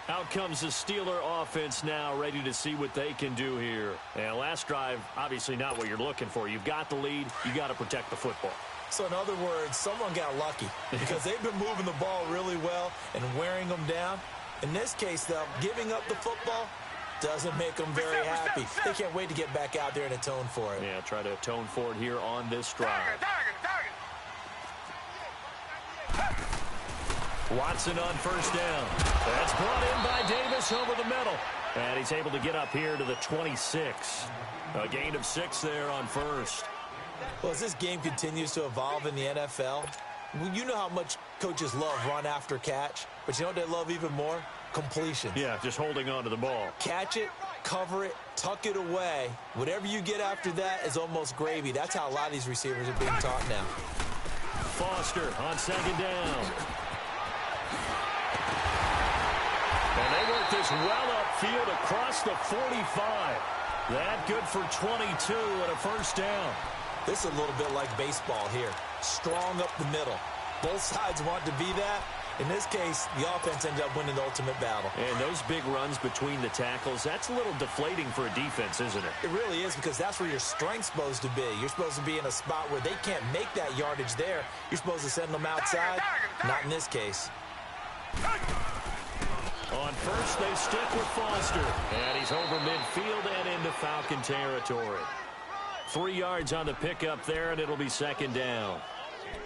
Out comes the Steeler offense now, ready to see what they can do here. And last drive, obviously not what you're looking for. You've got the lead. You got to protect the football. So in other words, someone got lucky because they've been moving the ball really well and wearing them down. In this case, though, giving up the football doesn't make them very happy. They can't wait to get back out there and atone for it. Yeah, try to atone for it here on this drive. Watson on 1st down. That's brought in by Davis over the middle. And he's able to get up here to the 26. A gain of 6 there on 1st. Well, as this game continues to evolve in the NFL, you know how much coaches love run after catch, but you know what they love even more? Completions. Yeah, just holding on to the ball. Catch it, cover it, tuck it away. Whatever you get after that is almost gravy. That's how a lot of these receivers are being taught now. Foster on 2nd down. And they work this well upfield across the 45. That good for 22 and a 1st down. This is a little bit like baseball here. Strong up the middle. Both sides want to be that. In this case, the offense ends up winning the ultimate battle. And those big runs between the tackles, that's a little deflating for a defense, isn't it? It really is, because that's where your strength's supposed to be. You're supposed to be in a spot where they can't make that yardage there. You're supposed to send them outside. Not in this case. On first, they stick with Foster. And he's over midfield and into Falcon territory. 3 yards on the pickup there, and it'll be second down.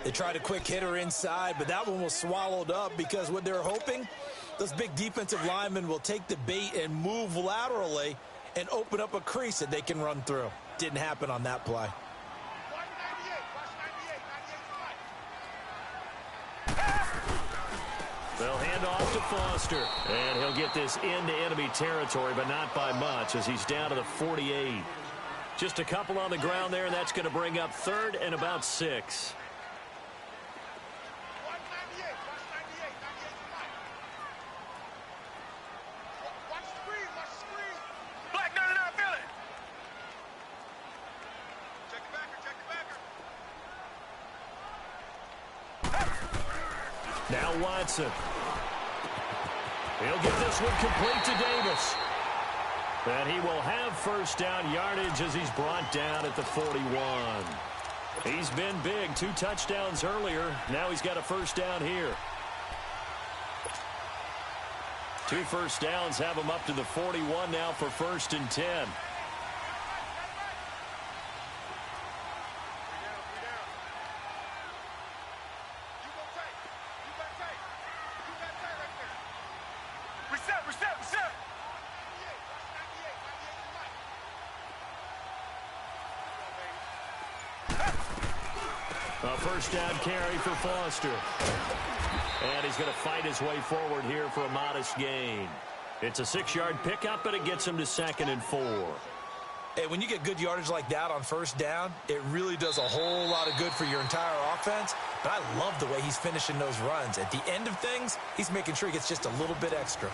They tried a quick hitter inside, but that one was swallowed up because what they're hoping, those big defensive linemen will take the bait and move laterally and open up a crease that they can run through. Didn't happen on that play. They'll hand off to Foster. And he'll get this into enemy territory, but not by much as he's down to the 48. Just a couple on the ground there, and that's going to bring up third and about 6. Now Watson. He'll get this one complete to Davis. And he will have first down yardage as he's brought down at the 41. He's been big. 2 touchdowns earlier. Now he's got a first down here. 2 first downs have him up to the 41 now for first and 10. A first down carry for Foster. And he's going to fight his way forward here for a modest gain. It's a 6-yard pickup, but it gets him to 2nd and 4. Hey, when you get good yardage like that on first down, it really does a whole lot of good for your entire offense. But I love the way he's finishing those runs. At the end of things, he's making sure he gets just a little bit extra.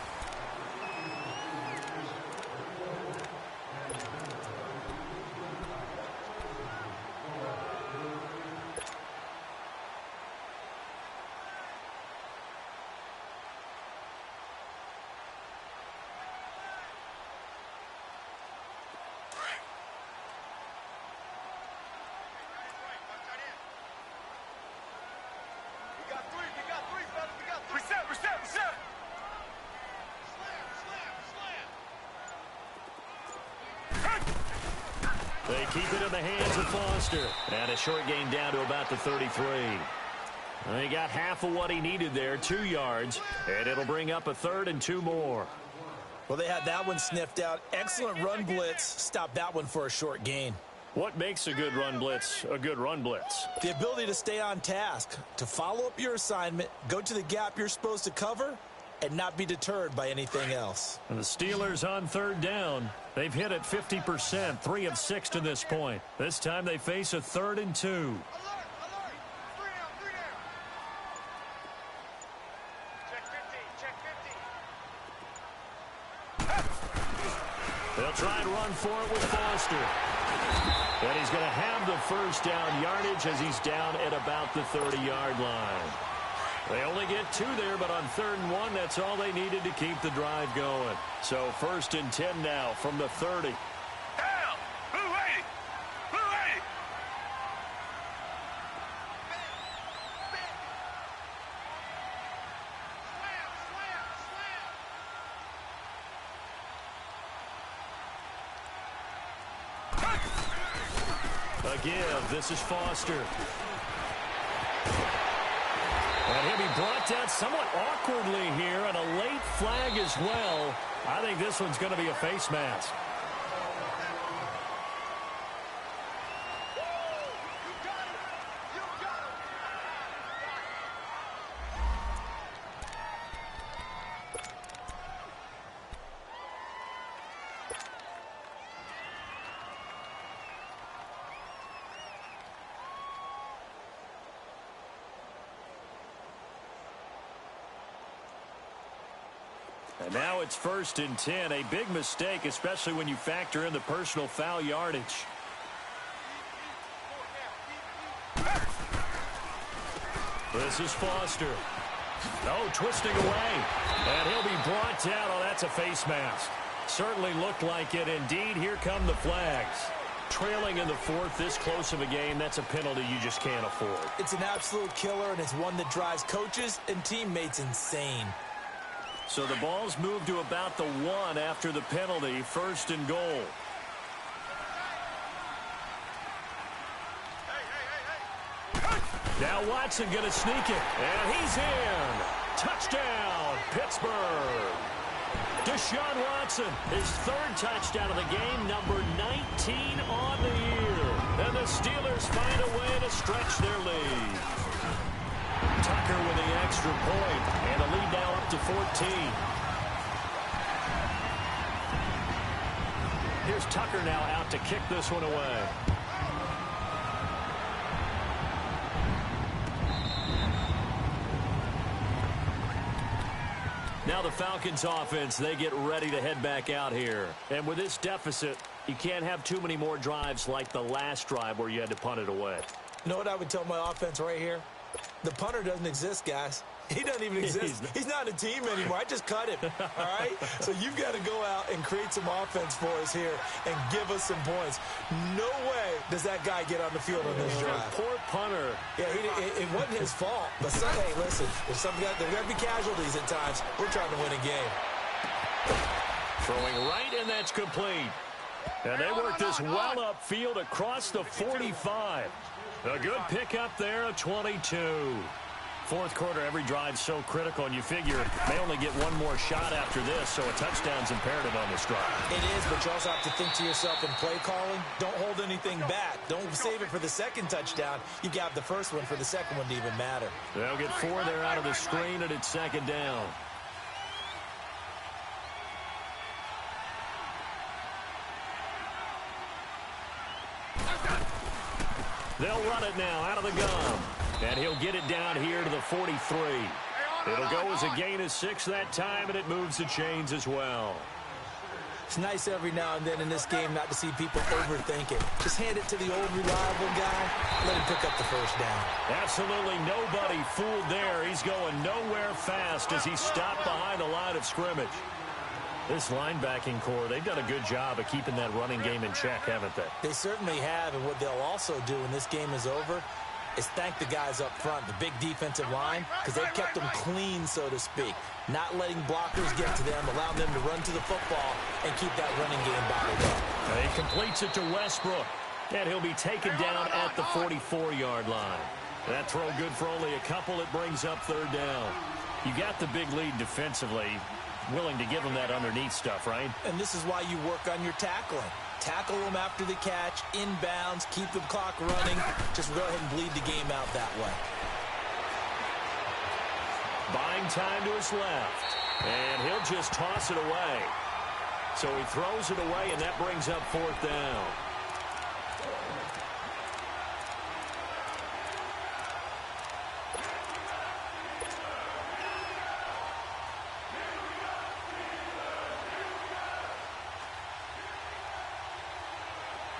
They keep it in the hands of Foster. And a short gain down to about the 33. He got half of what he needed there, 2 yards. And it'll bring up a 3rd and 2 more. Well, they had that one sniffed out. Excellent run blitz. Stop that one for a short gain. What makes a good run blitz a good run blitz? The ability to stay on task, to follow up your assignment, go to the gap you're supposed to cover, and not be deterred by anything else. And the Steelers on 3rd down. They've hit it 50%, 3 of 6 to this point. This time they face a 3rd and 2. They'll try and run for it with Foster. And he's going to have the first down yardage as he's down at about the 30-yard line. They only get 2 there, but on 3rd and 1, that's all they needed to keep the drive going. So 1st and 10 now from the 30. Down! Blue 80! Blue 80! Again, this is Foster. And he'll be brought down somewhat awkwardly here, and a late flag as well. I think this one's going to be a face mask. And now it's 1st and 10. A big mistake, especially when you factor in the personal foul yardage. This is Foster. Oh, twisting away. And he'll be brought down. Oh, that's a face mask. Certainly looked like it. Indeed, here come the flags. Trailing in the fourth, this close of a game, that's a penalty you just can't afford. It's an absolute killer, and it's one that drives coaches and teammates insane. So the ball's moved to about the 1 after the penalty, 1st and goal. Now Watson going to sneak it, and he's in. Touchdown, Pittsburgh. Deshaun Watson, his 3rd touchdown of the game, number 19 on the year. And the Steelers find a way to stretch their lead. Tucker with the extra point, and the lead now up to 14. Here's Tucker now out to kick this one away. Now the Falcons offense, they get ready to head back out here. And with this deficit, you can't have too many more drives like the last drive where you had to punt it away. You know what I would tell my offense right here? The punter doesn't exist, guys. He doesn't even exist. He's not a team anymore. I just cut him, all right? So you've got to go out and create some offense for us here and give us some points. No way does that guy get on the field on this drive. Poor punter. Yeah, it wasn't his fault. But, hey, listen, there's got to be casualties at times. We're trying to win a game. Throwing right, and that's complete. And they work this well upfield across the 45. A good pickup there of 22. Fourth quarter, every drive so critical, and you figure they only get one more shot after this, so a touchdown's imperative on this drive. It is, but you also have to think to yourself in play calling, don't hold anything back. Don't save it for the second touchdown. You got the first one for the second one to even matter. They'll get 4 there out of the screen, and it's 2nd down. They'll run it now out of the gun. And he'll get it down here to the 43. It'll go as a gain of 6 that time, and it moves the chains as well. It's nice every now and then in this game not to see people overthink it. Just hand it to the old reliable guy. Let him pick up the first down. Absolutely nobody fooled there. He's going nowhere fast as he stopped behind the line of scrimmage. This linebacking core, they've done a good job of keeping that running game in check, haven't they? They certainly have, and what they'll also do when this game is over is thank the guys up front, the big defensive line, because they've kept them clean, so to speak. Not letting blockers get to them, allowing them to run to the football and keep that running game bottled up. He completes it to Westbrook, and he'll be taken down at the 44-yard line. That throw good for only a couple. It brings up 3rd down. You got the big lead defensively, willing to give them that underneath stuff, right? And this is why you work on your tackling. Tackle them after the catch, inbounds, keep the clock running. Just go ahead and bleed the game out that way. Buying time to his left. And he'll just toss it away. So he throws it away, and that brings up 4th down.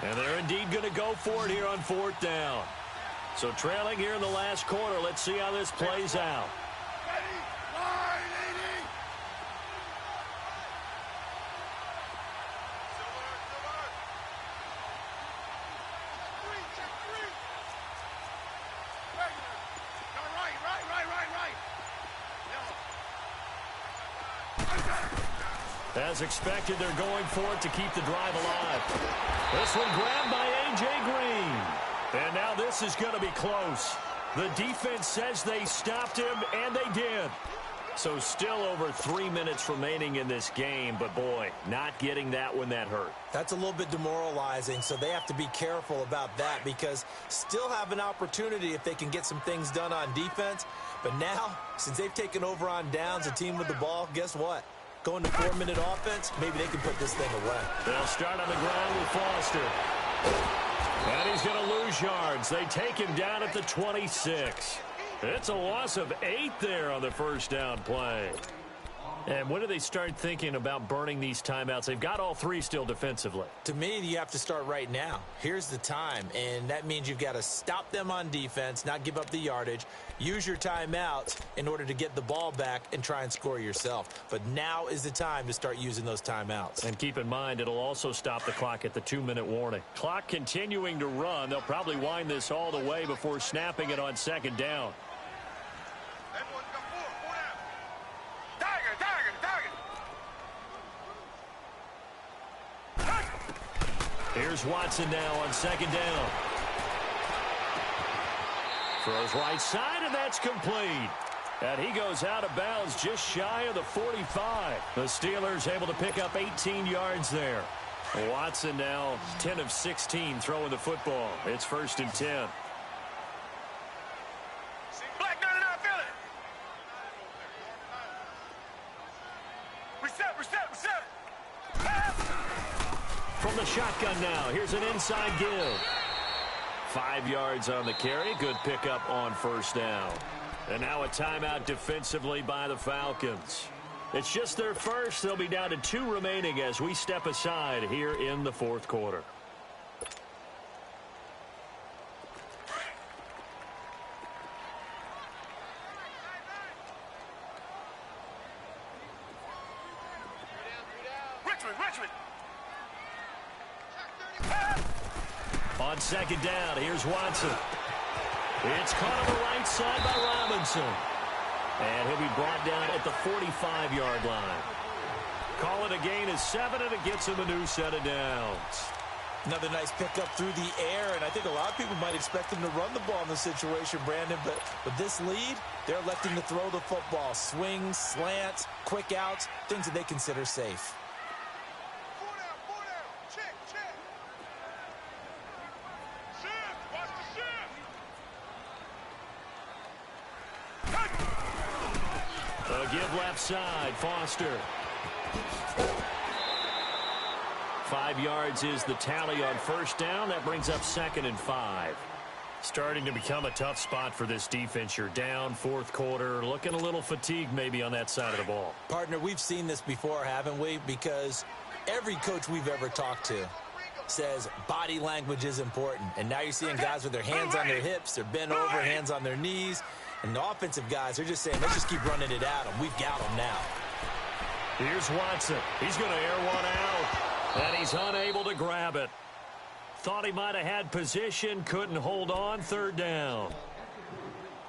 And they're indeed going to go for it here on 4th down. So trailing here in the last quarter. Let's see how this plays out. As expected, they're going for it to keep the drive alive. This one grabbed by A.J. Green. And now this is going to be close. The defense says they stopped him, and they did. So still over 3 minutes remaining in this game, but boy, not getting that one that hurt. That's a little bit demoralizing, so they have to be careful about that because still have an opportunity if they can get some things done on defense. But now, since they've taken over on downs, a team with the ball, guess what? Going to 4-minute offense, maybe they can put this thing away. They'll start on the ground with Foster. And he's going to lose yards. They take him down at the 26. It's a loss of 8 there on the first down play. And when do they start thinking about burning these timeouts? They've got all three still defensively. To me, you have to start right now. Here's the time, and that means you've got to stop them on defense, not give up the yardage, use your timeouts in order to get the ball back and try and score yourself. But now is the time to start using those timeouts. And keep in mind, it'll also stop the clock at the 2-minute warning. Clock continuing to run. They'll probably wind this all the way before snapping it on second down. Here's Watson now on second down. Throws right side, and that's complete. And he goes out of bounds just shy of the 45. The Steelers able to pick up 18 yards there. Watson now 10 of 16 throwing the football. It's 1st and 10. Black 99 Philly. Reset. From the shotgun now, here's an inside give. 5 yards on the carry. Good pickup on 1st down. And now a timeout defensively by the Falcons. It's just their first. They'll be down to 2 remaining as we step aside here in the 4th quarter. Richmond. On second down, here's Watson. It's caught on the right side by Robinson. And he'll be brought down at the 45-yard line. Call it a gain of 7, and it gets him a new set of downs. Another nice pickup through the air, and I think a lot of people might expect him to run the ball in this situation, Brandon, but with this lead, they're electing to throw the football. Swings, slants, quick outs, things that they consider safe. Give left side, Foster. 5 yards is the tally on 1st down. That brings up 2nd and 5. Starting to become a tough spot for this defense. You're down 4th quarter, looking a little fatigued maybe on that side of the ball. Partner, we've seen this before, haven't we? Because every coach we've ever talked to says body language is important. And now you're seeing guys with their hands on their hips, they're bent over, hands on their knees. And the offensive guys are just saying, let's just keep running it at them. We've got them now. Here's Watson. He's going to air one out. And he's unable to grab it. Thought he might have had position, couldn't hold on. 3rd down.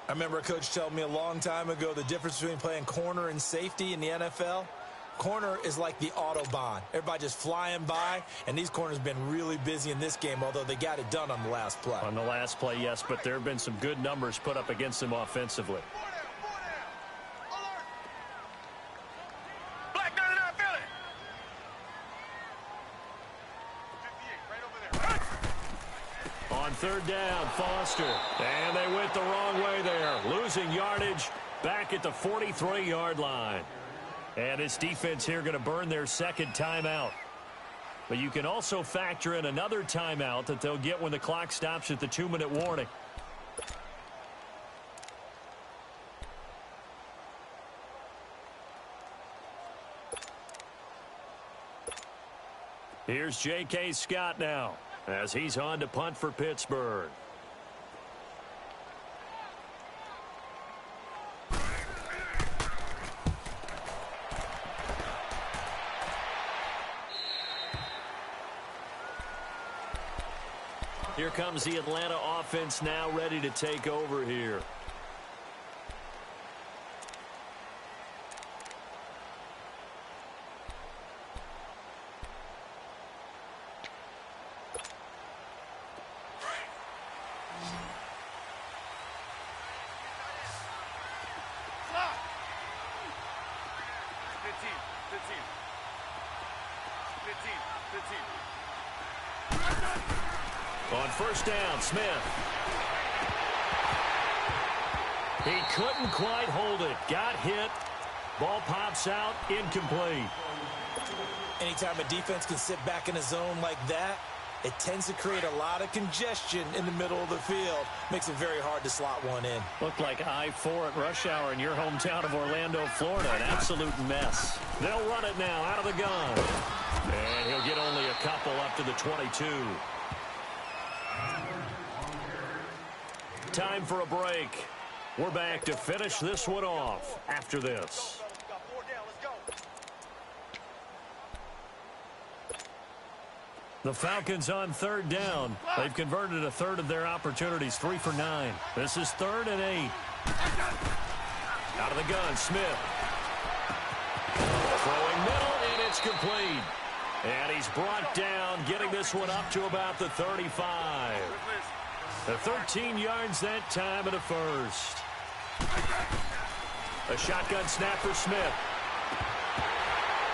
I remember a coach telling me a long time ago the difference between playing corner and safety in the NFL. Corner is like the Autobahn. Everybody just flying by, and these corners have been really busy in this game, although they got it done on the last play. On the last play, yes, but there have been some good numbers put up against them offensively. Black 99 Philly. 58, right over there. On 3rd down, Foster. And they went the wrong way there. Losing yardage back at the 43-yard line. And this defense here going to burn their 2nd timeout. But you can also factor in another timeout that they'll get when the clock stops at the 2-minute warning. Here's J.K. Scott now as he's on to punt for Pittsburgh. Here comes the Atlanta offense now ready to take over here. On 1st down, Smith. He couldn't quite hold it. Got hit. Ball pops out. Incomplete. Anytime a defense can sit back in a zone like that, it tends to create a lot of congestion in the middle of the field. Makes it very hard to slot one in. Looked like I-4 at rush hour in your hometown of Orlando, Florida. An absolute mess. They'll run it now out of the gun. And he'll get only a couple up to the 22. Time for a break. We're back to finish this one off after this. The Falcons on third down. They've converted a third of their opportunities, 3 for 9. This is 3rd and 8. Out of the gun, Smith. Throwing middle, and it's complete. And he's brought down, getting this one up to about the 35. The 13 yards that time in the first. A shotgun snap for Smith.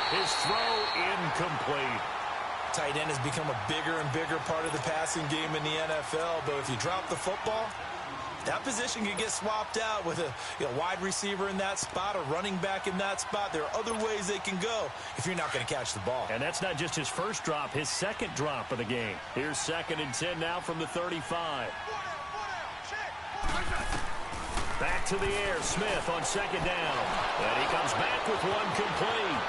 His throw incomplete. Tight end has become a bigger and bigger part of the passing game in the NFL, but if you drop the football, that position can get swapped out with a wide receiver in that spot, a running back in that spot. There are other ways they can go if you're not going to catch the ball. And that's not just his first drop, his second drop of the game. Here's 2nd and 10 now from the 35. Back to the air, Smith on 2nd down. And he comes back with one complete.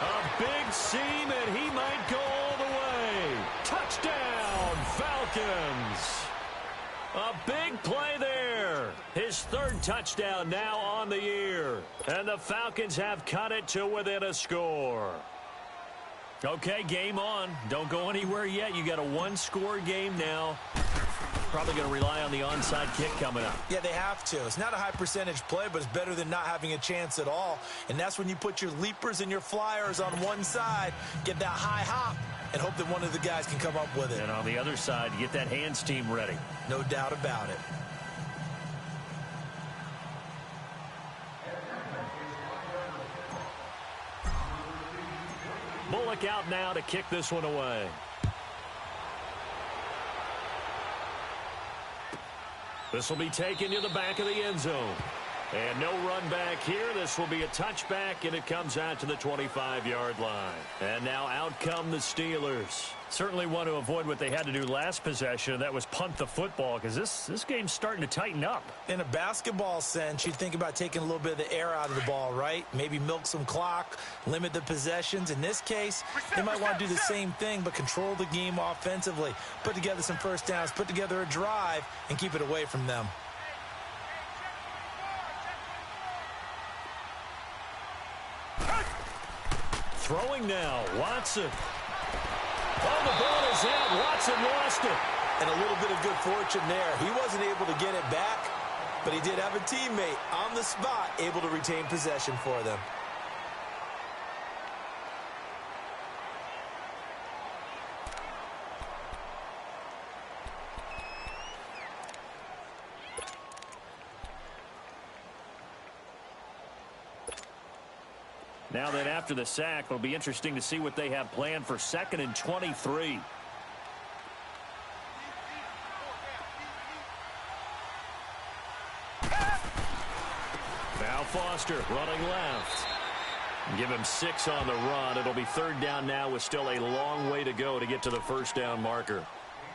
A big seam, and he might go all the way. Touchdown, Falcons. A big play there. His 3rd touchdown now on the year. And the Falcons have cut it to within a score. Okay, game on. Don't go anywhere yet. You got a 1-score game now. Probably going to rely on the onside kick coming up. Yeah, they have to. It's not a high percentage play, but it's better than not having a chance at all. And that's when you put your leapers and your flyers on one side, get that high hop, and hope that one of the guys can come up with it. And on the other side, get that hands team ready. No doubt about it. Bullock out now to kick this one away. This will be taken to the back of the end zone. And no run back here. This will be a touchback, and it comes out to the 25-yard line. And now out come the Steelers. Certainly want to avoid what they had to do last possession. That was punt the football, because this game's starting to tighten up. In a basketball sense, you think about taking a little bit of the air out of the ball, right? Maybe milk some clock, limit the possessions. In this case, they might want to do the same thing, but control the game offensively. Put together some first downs, put together a drive, and keep it away from them. Throwing now, Watson. Oh, the ball is out. Watson lost it. And a little bit of good fortune there. He wasn't able to get it back, but he did have a teammate on the spot able to retain possession for them. Now that after the sack, it'll be interesting to see what they have planned for 2nd and 23. Now Foster running left. Give him 6 on the run. It'll be 3rd down now with still a long way to go to get to the first down marker.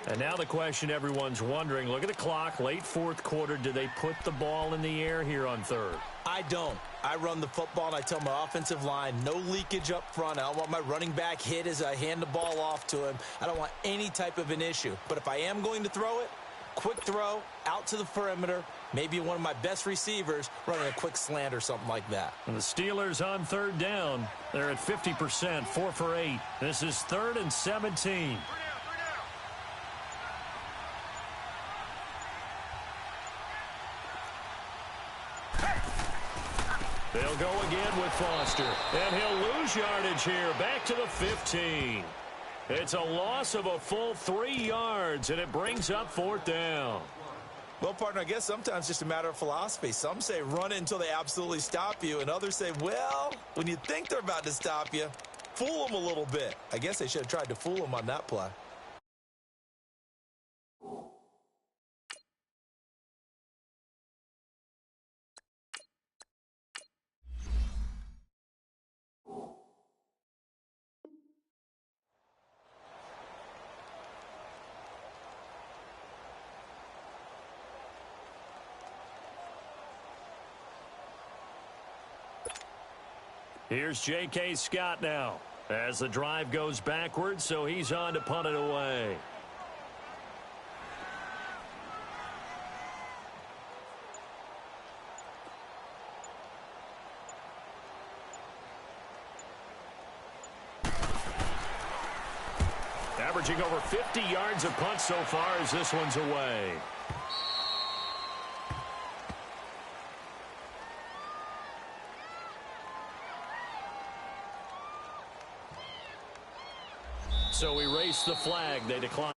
And now the question everyone's wondering, look at the clock, late 4th quarter. Do they put the ball in the air here on 3rd? I don't. I run the football, and I tell my offensive line, no leakage up front. I don't want my running back hit as I hand the ball off to him. I don't want any type of an issue. But if I am going to throw it, quick throw, out to the perimeter, maybe one of my best receivers running a quick slant or something like that. And the Steelers on 3rd down. They're at 50%, 4 for 8. This is 3rd and 17. They'll go again with Foster. And he'll lose yardage here. Back to the 15. It's a loss of a full 3 yards, and it brings up 4th down. Well, partner, I guess sometimes it's just a matter of philosophy. Some say run it until they absolutely stop you, and others say, well, when you think they're about to stop you, fool them a little bit. I guess they should have tried to fool them on that play. Here's J.K. Scott now as the drive goes backwards, so he's on to punt it away. Averaging over 50 yards a punt so far as this one's away. So we race the flag. They decline.